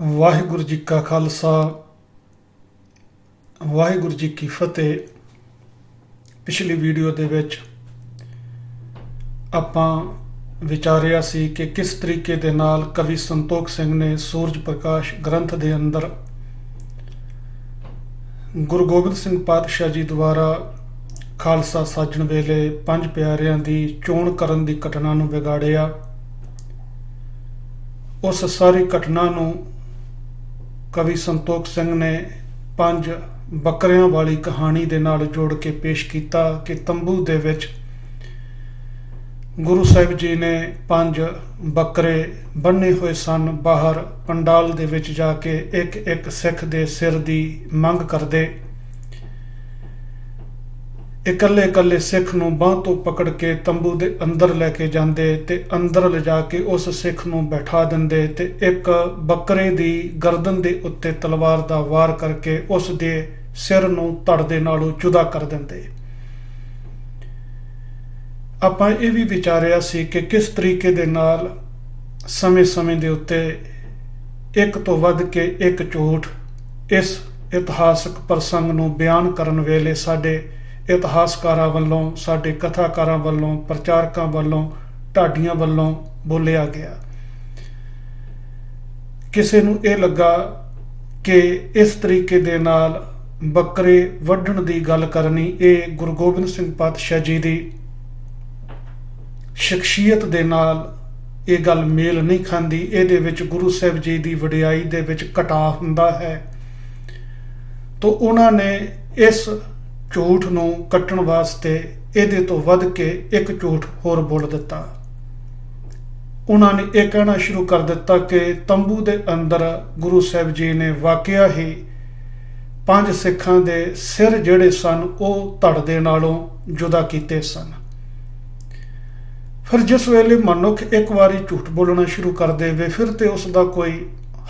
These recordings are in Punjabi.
ਵਾਹਿਗੁਰੂ ਜੀ ਕਾ ਖਾਲਸਾ ਵਾਹਿਗੁਰੂ ਜੀ ਕੀ ਫਤਿਹ। ਪਿਛਲੀ ਵੀਡੀਓ ਦੇ ਵਿੱਚ ਆਪਾਂ ਵਿਚਾਰਿਆ ਸੀ ਕਿ ਕਿਸ ਤਰੀਕੇ ਦੇ ਨਾਲ ਕਵੀ ਸੰਤੋਖ ਸਿੰਘ ਨੇ ਸੂਰਜ ਪ੍ਰਕਾਸ਼ ਗ੍ਰੰਥ ਦੇ ਅੰਦਰ ਗੁਰੂ ਗੋਬਿੰਦ ਸਿੰਘ ਪਾਤਸ਼ਾਹ ਜੀ ਦੁਆਰਾ ਖਾਲਸਾ ਸਾਜਣ ਵੇਲੇ ਪੰਜ ਪਿਆਰਿਆਂ ਦੀ ਚੋਣ ਕਰਨ ਦੀ ਘਟਨਾ ਨੂੰ ਵਿਗਾੜਿਆ। ਉਸ ਸਾਰੀ ਘਟਨਾ ਨੂੰ ਕਵੀ ਸੰਤੋਖ ਸਿੰਘ ਨੇ ਪੰਜ ਬੱਕਰਿਆਂ ਵਾਲੀ ਕਹਾਣੀ ਦੇ ਨਾਲ ਜੋੜ ਕੇ ਪੇਸ਼ ਕੀਤਾ ਕਿ ਤੰਬੂ ਦੇ ਵਿੱਚ ਗੁਰੂ ਸਾਹਿਬ ਜੀ ਨੇ ਪੰਜ ਬੱਕਰੇ ਬੰਨੇ ਹੋਏ ਸਨ। ਬਾਹਰ ਪੰਡਾਲ ਦੇ ਵਿੱਚ ਜਾ ਕੇ ਇੱਕ ਇੱਕ ਸਿੱਖ ਦੇ ਸਿਰ ਦੀ ਮੰਗ ਕਰਦੇ, ਇਕੱਲੇ ਇਕੱਲੇ ਸਿੱਖ ਨੂੰ ਬਾਂਹ ਤੋਂ ਪਕੜ ਕੇ ਤੰਬੂ ਦੇ ਅੰਦਰ ਲੈ ਕੇ ਜਾਂਦੇ ਤੇ ਅੰਦਰ ਲਿਜਾ ਕੇ ਉਸ ਸਿੱਖ ਨੂੰ ਬਿਠਾ ਦਿੰਦੇ ਤੇ ਇੱਕ ਬੱਕਰੇ ਦੀ ਗਰਦਨ ਦੇ ਉੱਤੇ ਤਲਵਾਰ ਦਾ ਵਾਰ ਕਰਕੇ ਉਸ ਦੇ ਸਿਰ ਨੂੰ ਧੜ ਦੇ ਨਾਲੋਂ ਜੁਦਾ ਕਰ ਦਿੰਦੇ। ਆਪਾਂ ਇਹ ਵੀ ਵਿਚਾਰਿਆ ਸੀ ਕਿ ਕਿਸ ਤਰੀਕੇ ਦੇ ਨਾਲ ਸਮੇਂ-ਸਮੇਂ ਦੇ ਉੱਤੇ ਇੱਕ ਤੋਂ ਵੱਧ ਕੇ ਇੱਕ ਝੂਠ ਇਸ ਇਤਿਹਾਸਕ ਪ੍ਰਸੰਗ ਨੂੰ ਬਿਆਨ ਕਰਨ ਵੇਲੇ ਸਾਡੇ ਇਤਿਹਾਸਕਾਰਾਂ ਵੱਲੋਂ, ਸਾਡੇ ਕਥਾਕਾਰਾਂ ਵੱਲੋਂ, ਪ੍ਰਚਾਰਕਾਂ ਵੱਲੋਂ, ਢਾਡੀਆਂ ਵੱਲੋਂ ਬੋਲਿਆ ਗਿਆ। ਕਿਸੇ ਨੂੰ ਇਹ ਲੱਗਾ ਕਿ ਇਸ ਤਰੀਕੇ ਦੇ ਨਾਲ ਬੱਕਰੇ ਵੱਢਣ ਦੀ ਗੱਲ ਕਰਨੀ ਇਹ ਗੁਰੂ ਗੋਬਿੰਦ ਸਿੰਘ ਪਾਤਸ਼ਾਹ ਜੀ ਦੀ ਸ਼ਖਸੀਅਤ ਦੇ ਨਾਲ ਇਹ ਗੱਲ ਮੇਲ ਨਹੀਂ ਖਾਂਦੀ। ਇਹਦੇ ਵਿੱਚ ਗੁਰੂ ਸਾਹਿਬ ਜੀ ਦੀ ਵਡਿਆਈ ਦੇ ਵਿੱਚ ਘਟਾ ਹੁੰਦਾ ਹੈ। ਤਾਂ ਉਹਨਾਂ ਨੇ ਇਸ ਝੂਠ ਨੂੰ ਕੱਟਣ ਵਾਸਤੇ ਇਹਦੇ ਤੋਂ ਵੱਧ ਕੇ ਇੱਕ ਝੂਠ ਹੋਰ ਬੋਲ ਦਿੱਤਾ। ਉਹਨਾਂ ਨੇ ਇਹ ਕਹਿਣਾ ਸ਼ੁਰੂ ਕਰ ਦਿੱਤਾ ਕਿ ਤੰਬੂ ਦੇ ਅੰਦਰ ਗੁਰੂ ਸਾਹਿਬ ਜੀ ਨੇ ਵਾਕਿਆ ਹੀ ਪੰਜ ਸਿੱਖਾਂ ਦੇ ਸਿਰ ਜਿਹੜੇ ਸਨ ਉਹ ਧੜ ਦੇ ਨਾਲੋਂ ਜੁਦਾ ਕੀਤੇ ਸਨ। ਫਿਰ ਜਿਸ ਵੇਲੇ ਮਨੁੱਖ ਇੱਕ ਵਾਰੀ ਝੂਠ ਬੋਲਣਾ ਸ਼ੁਰੂ ਕਰ ਦੇਵੇ ਫਿਰ ਤੇ ਉਸ ਦਾ ਕੋਈ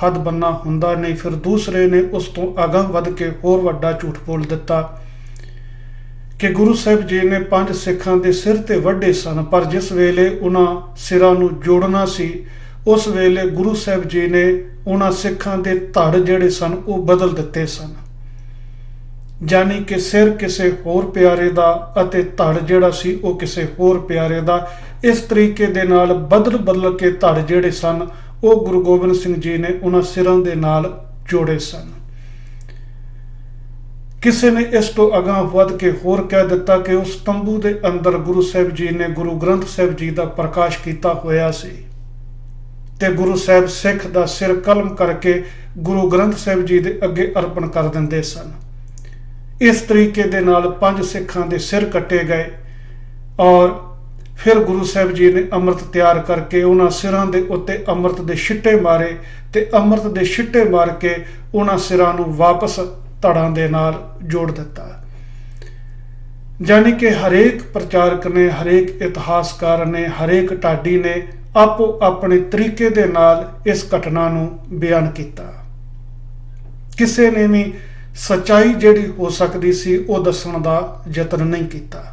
ਹੱਦ ਬੰਨਾ ਹੁੰਦਾ ਨਹੀਂ। ਫਿਰ ਦੂਸਰੇ ਨੇ ਉਸ ਤੋਂ ਅਗਾਂਹ ਵੱਧ ਕੇ ਹੋਰ ਵੱਡਾ ਝੂਠ ਬੋਲ ਦਿੱਤਾ ਕਿ ਗੁਰੂ ਸਾਹਿਬ ਜੀ ਨੇ ਪੰਜ ਸਿੱਖਾਂ ਦੇ ਸਿਰ ਤੇ ਵੱਢੇ ਸਨ, ਪਰ ਜਿਸ ਵੇਲੇ ਉਹਨਾਂ ਸਿਰਾਂ ਨੂੰ ਜੋੜਨਾ ਸੀ ਉਸ ਵੇਲੇ ਗੁਰੂ ਸਾਹਿਬ ਜੀ ਨੇ ਉਹਨਾਂ ਸਿੱਖਾਂ ਦੇ ਧੜ ਜਿਹੜੇ ਸਨ ਉਹ ਬਦਲ ਦਿੱਤੇ ਸਨ। ਜਾਨੀ ਕਿ ਸਿਰ ਕਿਸੇ ਹੋਰ ਪਿਆਰੇ ਦਾ ਅਤੇ ਧੜ ਜਿਹੜਾ ਸੀ ਉਹ ਕਿਸੇ ਹੋਰ ਪਿਆਰੇ ਦਾ। ਇਸ ਤਰੀਕੇ ਦੇ ਨਾਲ ਬਦਲ ਕੇ ਧੜ ਜਿਹੜੇ ਸਨ ਉਹ ਗੁਰੂ ਗੋਬਿੰਦ ਸਿੰਘ ਜੀ ਨੇ ਉਹਨਾਂ ਸਿਰਾਂ ਦੇ ਨਾਲ ਜੋੜੇ ਸਨ। ਕਿਸੇ ਨੇ ਇਸ ਤੋਂ ਅਗਾਂਹ ਵੱਧ ਕੇ ਹੋਰ ਕਹਿ ਦਿੱਤਾ ਕਿ ਉਸ ਤੰਬੂ ਦੇ ਅੰਦਰ ਗੁਰੂ ਸਾਹਿਬ ਜੀ ਨੇ ਗੁਰੂ ਗ੍ਰੰਥ ਸਾਹਿਬ ਜੀ ਦਾ ਪ੍ਰਕਾਸ਼ ਕੀਤਾ ਹੋਇਆ ਸੀ ਤੇ ਗੁਰੂ ਸਾਹਿਬ ਸਿੱਖ ਦਾ ਸਿਰ ਕਲਮ ਕਰਕੇ ਗੁਰੂ ਗ੍ਰੰਥ ਸਾਹਿਬ ਜੀ ਦੇ ਅੱਗੇ ਅਰਪਣ ਕਰ ਦਿੰਦੇ ਸਨ। ਇਸ ਤਰੀਕੇ ਦੇ ਨਾਲ ਪੰਜ ਸਿੱਖਾਂ ਦੇ ਸਿਰ ਕੱਟੇ ਗਏ ਔਰ ਫਿਰ ਗੁਰੂ ਸਾਹਿਬ ਜੀ ਨੇ ਅੰਮ੍ਰਿਤ ਤਿਆਰ ਕਰਕੇ ਉਹਨਾਂ ਸਿਰਾਂ ਦੇ ਉੱਤੇ ਅੰਮ੍ਰਿਤ ਦੇ ਛਿੱਟੇ ਮਾਰੇ ਤੇ ਅੰਮ੍ਰਿਤ ਦੇ ਛਿੱਟੇ ਮਾਰ ਕੇ ਉਹਨਾਂ ਸਿਰਾਂ ਨੂੰ ਵਾਪਸ ਧੜਾਂ ਦੇ ਨਾਲ ਜੋੜ ਦਿੱਤਾ। ਜਾਨੀ ਕਿ ਹਰੇਕ ਪ੍ਰਚਾਰਕ ਨੇ, ਹਰੇਕ ਇਤਿਹਾਸਕਾਰ ਨੇ, ਹਰੇਕ ਢਾਡੀ ਨੇ ਆਪੋ ਆਪਣੇ ਤਰੀਕੇ ਦੇ ਨਾਲ ਇਸ ਘਟਨਾ ਨੂੰ ਬਿਆਨ ਕੀਤਾ। ਕਿਸੇ ਨੇ ਵੀ ਸੱਚਾਈ ਜਿਹੜੀ ਹੋ ਸਕਦੀ ਸੀ ਉਹ ਦੱਸਣ ਦਾ ਯਤਨ ਨਹੀਂ ਕੀਤਾ।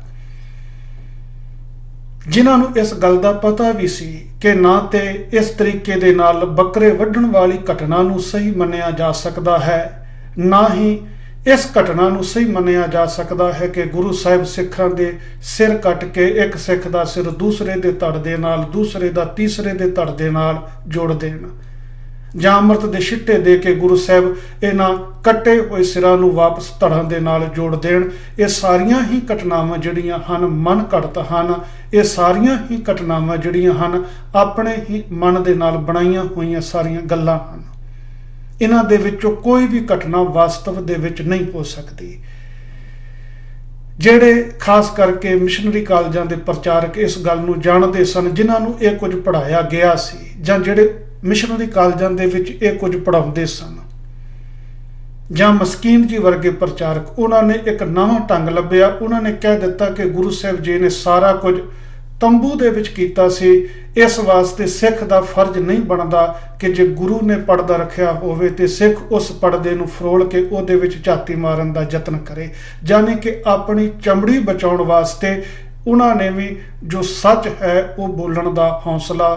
ਜਿਨ੍ਹਾਂ ਨੂੰ ਇਸ ਗੱਲ ਦਾ ਪਤਾ ਵੀ ਸੀ ਕਿ ਨਾ ਤੇ ਇਸ ਤਰੀਕੇ ਦੇ ਨਾਲ ਬੱਕਰੇ ਵੱਢਣ ਵਾਲੀ ਘਟਨਾ ਨੂੰ ਸਹੀ ਮੰਨਿਆ ਜਾ ਸਕਦਾ ਹੈ, ਨਾ ਹੀ ਇਸ ਘਟਨਾ ਨੂੰ ਸਹੀ ਮੰਨਿਆ ਜਾ ਸਕਦਾ ਹੈ ਕਿ ਗੁਰੂ ਸਾਹਿਬ ਸਿੱਖਾਂ ਦੇ ਸਿਰ ਕੱਟ ਕੇ ਇੱਕ ਸਿੱਖ ਦਾ ਸਿਰ ਦੂਸਰੇ ਦੇ ਧੜ ਦੇ ਨਾਲ, ਦੂਸਰੇ ਦਾ ਤੀਸਰੇ ਦੇ ਧੜ ਦੇ ਨਾਲ ਜੋੜ ਦੇਣ ਜਾਂ ਅੰਮ੍ਰਿਤ ਦੇ ਛਿੱਟੇ ਦੇ ਕੇ ਗੁਰੂ ਸਾਹਿਬ ਇਹਨਾਂ ਕੱਟੇ ਹੋਏ ਸਿਰਾਂ ਨੂੰ ਵਾਪਸ ਧੜਾਂ ਦੇ ਨਾਲ ਜੋੜ ਦੇਣ। ਇਹ ਸਾਰੀਆਂ ਹੀ ਘਟਨਾਵਾਂ ਜਿਹੜੀਆਂ ਹਨ ਮਨ ਘੜਤ ਹਨ। ਇਹ ਸਾਰੀਆਂ ਹੀ ਘਟਨਾਵਾਂ ਜਿਹੜੀਆਂ ਹਨ ਆਪਣੇ ਹੀ ਮਨ ਦੇ ਨਾਲ ਬਣਾਈਆਂ ਹੋਈਆਂ ਸਾਰੀਆਂ ਗੱਲਾਂ ਹਨ। ਇਹਨਾਂ ਦੇ ਵਿੱਚੋਂ ਕੋਈ ਵੀ ਘਟਨਾ ਵਾਸਤਵ ਦੇ ਵਿੱਚ ਨਹੀਂ ਹੋ ਸਕਦੀ। ਜਿਹੜੇ ਖਾਸ ਕਰਕੇ ਮਿਸ਼ਨਰੀ ਕਾਲਜਾਂ ਦੇ ਪ੍ਰਚਾਰਕ ਇਸ ਗੱਲ ਨੂੰ ਜਾਣਦੇ ਸਨ, ਜਿਨ੍ਹਾਂ ਨੂੰ ਇਹ ਕੁਝ ਪੜ੍ਹਾਇਆ ਗਿਆ ਸੀ ਜਾਂ ਜਿਹੜੇ ਮਿਸ਼ਨਰੀ ਕਾਲਜਾਂ ਦੇ ਵਿੱਚ ਇਹ ਕੁਝ ਪੜ੍ਹਾਉਂਦੇ ਸਨ ਜਾਂ ਮਸਕੀਨ ਜੀ ਵਰਗੇ ਪ੍ਰਚਾਰਕ, ਉਹਨਾਂ ਨੇ ਇੱਕ ਨਵਾਂ ਢੰਗ ਲੱਭਿਆ। ਉਹਨਾਂ ਨੇ ਕਹਿ ਦਿੱਤਾ ਕਿ ਗੁਰੂ ਸਾਹਿਬ ਜੀ ਨੇ ਸਾਰਾ ਕੁਝ ਤੰਬੂ ਦੇ ਵਿੱਚ ਕੀਤਾ ਸੀ। ਇਸ ਵਾਸਤੇ ਸਿੱਖ ਦਾ ਫਰਜ਼ ਨਹੀਂ ਬਣਦਾ ਕਿ ਜੇ ਗੁਰੂ ਨੇ ਪਰਦਾ ਰੱਖਿਆ ਹੋਵੇ ਤੇ ਸਿੱਖ ਉਸ ਪਰਦੇ ਨੂੰ ਫਰੋਲ ਕੇ ਉਹਦੇ ਵਿੱਚ ਝਾਤੀ ਮਾਰਨ ਦਾ ਯਤਨ ਕਰੇ। ਜਾਨੀ ਕਿ ਆਪਣੀ ਚਮੜੀ ਬਚਾਉਣ ਵਾਸਤੇ ਉਹਨਾਂ ਨੇ ਵੀ ਜੋ ਸੱਚ ਹੈ ਉਹ ਬੋਲਣ ਦਾ ਹੌਸਲਾ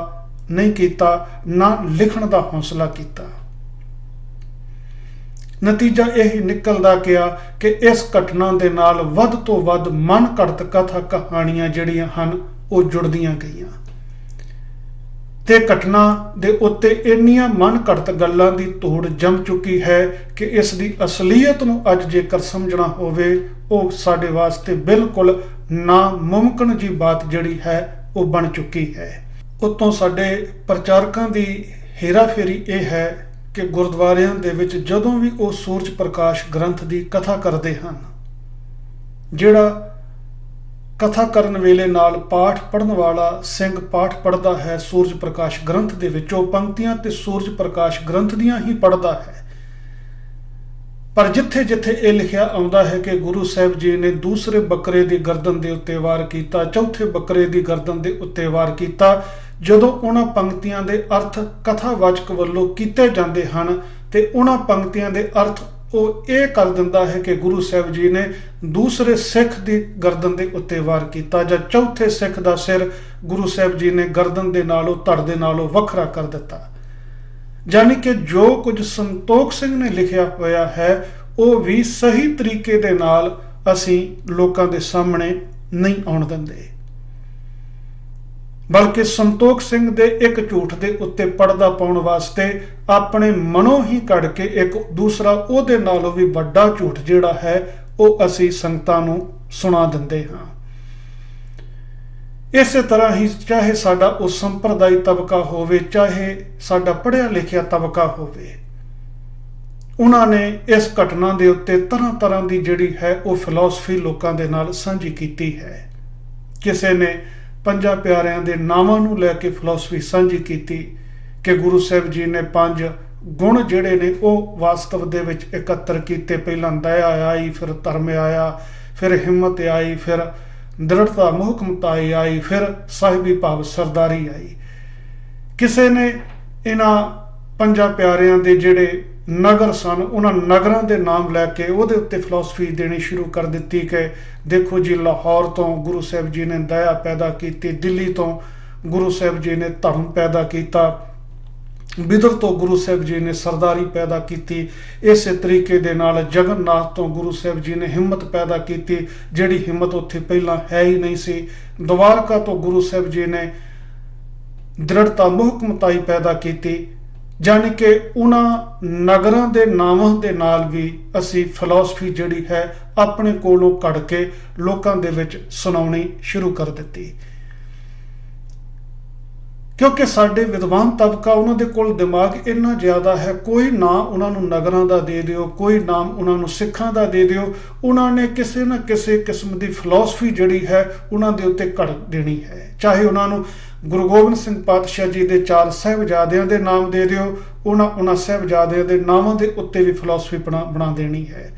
ਨਹੀਂ ਕੀਤਾ, ਨਾ ਲਿਖਣ ਦਾ ਹੌਸਲਾ ਕੀਤਾ। ਨਤੀਜਾ ਇਹ ਨਿਕਲਦਾ ਗਿਆ ਕਿ ਇਸ ਘਟਨਾ ਦੇ ਨਾਲ ਵੱਧ ਤੋਂ ਵੱਧ ਮਨ ਘੜਤ ਕਥਾ ਕਹਾਣੀਆਂ ਜਿਹੜੀਆਂ ਹਨ ਉਹ ਜੁੜਦੀਆਂ ਗਈਆਂ ਤੇ ਘਟਨਾ ਦੇ ਉੱਤੇ ਇੰਨੀਆਂ ਮਨ ਘੜਤ ਗੱਲਾਂ ਦੀ ਧੂੜ ਜੰਮ ਚੁੱਕੀ ਹੈ ਕਿ ਇਸ ਦੀ ਅਸਲੀਅਤ ਨੂੰ ਅੱਜ ਜੇਕਰ ਸਮਝਣਾ ਹੋਵੇ ਉਹ ਸਾਡੇ ਵਾਸਤੇ ਬਿਲਕੁਲ ਨਾਮੁਮਕਿਨ ਜੀ ਬਾਤ ਜਿਹੜੀ ਹੈ ਉਹ ਬਣ ਚੁੱਕੀ ਹੈ। ਉਤੋਂ ਸਾਡੇ ਪ੍ਰਚਾਰਕਾਂ ਦੀ ਹੇਰਾਫੇਰੀ ਇਹ ਹੈ ਕਿ ਗੁਰਦੁਆਰਿਆਂ ਦੇ ਵਿੱਚ ਜਦੋਂ ਵੀ ਉਹ ਸੂਰਜ ਪ੍ਰਕਾਸ਼ ਗ੍ਰੰਥ ਦੀ ਕਥਾ ਕਰਦੇ ਹਨ, ਜਿਹੜਾ ਕਥਾ ਕਰਨ ਵੇਲੇ ਨਾਲ ਪਾਠ ਪੜ੍ਹਨ ਵਾਲਾ ਸਿੰਘ ਪਾਠ ਪੜ੍ਹਦਾ ਹੈ ਸੂਰਜ ਪ੍ਰਕਾਸ਼ ਗ੍ਰੰਥ ਦੇ ਵਿੱਚੋਂ ਪੰਕਤੀਆਂ ਤੇ ਸੂਰਜ ਪ੍ਰਕਾਸ਼ ਗ੍ਰੰਥ ਦੀਆਂ ਹੀ ਪੜ੍ਹਦਾ ਹੈ, ਪਰ ਜਿੱਥੇ ਜਿੱਥੇ ਇਹ ਲਿਖਿਆ ਆਉਂਦਾ ਹੈ ਕਿ ਗੁਰੂ ਸਾਹਿਬ ਜੀ ਨੇ ਦੂਸਰੇ ਬੱਕਰੇ ਦੀ ਗਰਦਨ ਦੇ ਉੱਤੇ ਵਾਰ ਕੀਤਾ, ਚੌਥੇ ਬੱਕਰੇ ਦੀ ਗਰਦਨ ਦੇ ਉੱਤੇ ਵਾਰ ਕੀਤਾ, ਜਦੋਂ ਉਹਨਾਂ ਪੰਕਤੀਆਂ ਦੇ ਅਰਥ ਕਥਾਵਾਚਕ ਵੱਲੋਂ ਕੀਤੇ ਜਾਂਦੇ ਹਨ ਤੇ ਉਹਨਾਂ ਪੰਕਤੀਆਂ ਦੇ ਅਰਥ ਉਹ ਇਹ ਕਰ ਦਿੰਦਾ ਹੈ ਕਿ ਗੁਰੂ ਸਾਹਿਬ ਜੀ ਨੇ ਦੂਸਰੇ ਸਿੱਖ ਦੀ ਗਰਦਨ ਦੇ ਉੱਤੇ ਵਾਰ ਕੀਤਾ ਜਾਂ ਚੌਥੇ ਸਿੱਖ ਦਾ ਸਿਰ ਗੁਰੂ ਸਾਹਿਬ ਜੀ ਨੇ ਗਰਦਨ ਦੇ ਨਾਲੋਂ ਧੜ ਦੇ ਨਾਲੋਂ ਵੱਖਰਾ ਕਰ ਦਿੱਤਾ। ਯਾਨੀ ਕਿ ਜੋ ਕੁਝ ਸੰਤੋਖ ਸਿੰਘ ਨੇ ਲਿਖਿਆ ਹੋਇਆ ਹੈ ਉਹ ਵੀ ਸਹੀ ਤਰੀਕੇ ਦੇ ਨਾਲ ਅਸੀਂ ਲੋਕਾਂ ਦੇ ਸਾਹਮਣੇ ਨਹੀਂ ਆਉਣ ਦਿੰਦੇ, ਬਲਕਿ ਸੰਤੋਖ ਸਿੰਘ ਦੇ ਇੱਕ ਝੂਠ ਦੇ ਉੱਤੇ ਪਰਦਾ ਪਾਉਣ ਵਾਸਤੇ ਆਪਣੇ ਮਨੋਂ ਹੀ ਕੱਢ ਕੇ ਇੱਕ ਦੂਸਰਾ ਉਹਦੇ ਨਾਲੋਂ ਵੀ ਵੱਡਾ ਝੂਠ ਜਿਹੜਾ ਹੈ ਉਹ ਅਸੀਂ ਸੰਗਤਾਂ ਨੂੰ ਸੁਣਾ ਦਿੰਦੇ ਹਾਂ। ਇਸੇ ਤਰ੍ਹਾਂ ਹੀ ਚਾਹੇ ਸਾਡਾ ਉਹ ਸੰਪਰਦਾਇ ਤਬਕਾ ਹੋਵੇ, ਚਾਹੇ ਸਾਡਾ ਪੜ੍ਹਿਆ ਲਿਖਿਆ ਤਬਕਾ ਹੋਵੇ, ਉਹਨਾਂ ਨੇ ਇਸ ਘਟਨਾ ਦੇ ਉੱਤੇ ਤਰ੍ਹਾਂ ਤਰ੍ਹਾਂ ਦੀ ਜਿਹੜੀ ਹੈ ਉਹ ਫਿਲਾਸਫੀ ਲੋਕਾਂ ਦੇ ਨਾਲ ਸਾਂਝੀ ਕੀਤੀ ਹੈ। ਕਿਸੇ ਨੇ ਪੰਜਾਂ ਪਿਆਰਿਆਂ ਦੇ ਨਾਵਾਂ ਨੂੰ ਲੈ ਕੇ ਫਿਲਾਸਫੀ ਸਾਂਝੀ ਕੀਤੀ ਕਿ ਗੁਰੂ ਸਾਹਿਬ ਜੀ ਨੇ 5 ਗੁਣ ਜਿਹੜੇ ਨੇ ਉਹ ਵਾਸਤਵ ਦੇ ਵਿੱਚ ਇਕੱਤਰ ਕੀਤੇ। ਪਹਿਲਾਂ ਦਇਆ ਆਈ, ਫਿਰ ਧਰਮ ਆਇਆ, ਫਿਰ ਹਿੰਮਤ ਆਈ, ਫਿਰ ਦ੍ਰਿੜਤਾ ਮੁਹਕਮਤਾ ਆਈ, ਫਿਰ ਸਾਹਿਬੀ ਭਾਵ ਸਰਦਾਰੀ ਆਈ। ਕਿਸੇ ਨੇ ਇਹਨਾਂ ਪੰਜਾਂ ਪਿਆਰਿਆਂ ਦੇ ਜਿਹੜੇ ਨਗਰ ਸਨ ਉਹਨਾਂ ਨਗਰਾਂ ਦੇ ਨਾਮ ਲੈ ਕੇ ਉਹਦੇ ਉੱਤੇ ਫਿਲਾਸਫੀ ਦੇਣੀ ਸ਼ੁਰੂ ਕਰ ਦਿੱਤੀ ਕਿ ਦੇਖੋ ਜੀ, ਲਾਹੌਰ ਤੋਂ ਗੁਰੂ ਸਾਹਿਬ ਜੀ ਨੇ ਦਇਆ ਪੈਦਾ ਕੀਤੀ, ਦਿੱਲੀ ਤੋਂ ਗੁਰੂ ਸਾਹਿਬ ਜੀ ਨੇ ਧਰਮ ਪੈਦਾ ਕੀਤਾ, ਬਿਦਰ ਤੋਂ ਗੁਰੂ ਸਾਹਿਬ ਜੀ ਨੇ ਸਰਦਾਰੀ ਪੈਦਾ ਕੀਤੀ, ਇਸੇ ਤਰੀਕੇ ਦੇ ਨਾਲ ਜਗਨਨਾਥ ਤੋਂ ਗੁਰੂ ਸਾਹਿਬ ਜੀ ਨੇ ਹਿੰਮਤ ਪੈਦਾ ਕੀਤੀ, ਜਿਹੜੀ ਹਿੰਮਤ ਉੱਥੇ ਪਹਿਲਾਂ ਹੈ ਹੀ ਨਹੀਂ ਸੀ, ਦਵਾਰਕਾ ਤੋਂ ਗੁਰੂ ਸਾਹਿਬ ਜੀ ਨੇ ਦ੍ਰਿੜਤਾ ਮੁਹਕਮਤਾਈ ਪੈਦਾ ਕੀਤੀ। ਜਾਣੀ ਕਿ ਉਹਨਾਂ ਨਗਰਾਂ ਦੇ ਨਾਵਾਂ ਦੇ ਨਾਲ ਵੀ ਅਸੀਂ ਫਿਲਾਸਫੀ ਜਿਹੜੀ ਹੈ ਆਪਣੇ ਕੋਲੋਂ ਕੱਢ ਕੇ ਲੋਕਾਂ ਦੇ ਵਿੱਚ ਸੁਣਾਉਣੀ ਸ਼ੁਰੂ ਕਰ ਦਿੱਤੀ, ਕਿਉਂਕਿ ਸਾਡੇ ਵਿਦਵਾਨ ਤਬਕਾ ਉਹਨਾਂ ਦੇ ਕੋਲ ਦਿਮਾਗ ਇੰਨਾ ਜ਼ਿਆਦਾ ਹੈ, ਕੋਈ ਨਾ ਉਹਨਾਂ ਨੂੰ ਨਗਰਾਂ ਦਾ ਦੇ ਦਿਓ, ਕੋਈ ਨਾਮ ਉਹਨਾਂ ਨੂੰ ਸਿੱਖਾਂ ਦਾ ਦੇ ਦਿਓ, ਉਹਨਾਂ ਨੇ ਕਿਸੇ ਨਾ ਕਿਸੇ ਕਿਸਮ ਦੀ ਫਿਲਾਸਫੀ ਜਿਹੜੀ ਹੈ ਉਹਨਾਂ ਦੇ ਉੱਤੇ ਘੜ ਦੇਣੀ ਹੈ। ਚਾਹੇ ਉਹਨਾਂ ਨੂੰ ਗੁਰੂ ਗੋਬਿੰਦ ਸਿੰਘ ਪਾਤਸ਼ਾਹ ਜੀ ਦੇ 4 ਸਾਹਿਬਜ਼ਾਦਿਆਂ ਦੇ ਨਾਮ ਦੇ ਦਿਓ, ਉਹਨਾਂ ਸਾਹਿਬਜ਼ਾਦਿਆਂ ਦੇ ਨਾਮਾਂ ਦੇ ਉੱਤੇ ਵੀ ਫਿਲਾਸਫੀ ਬਣਾ ਦੇਣੀ ਹੈ।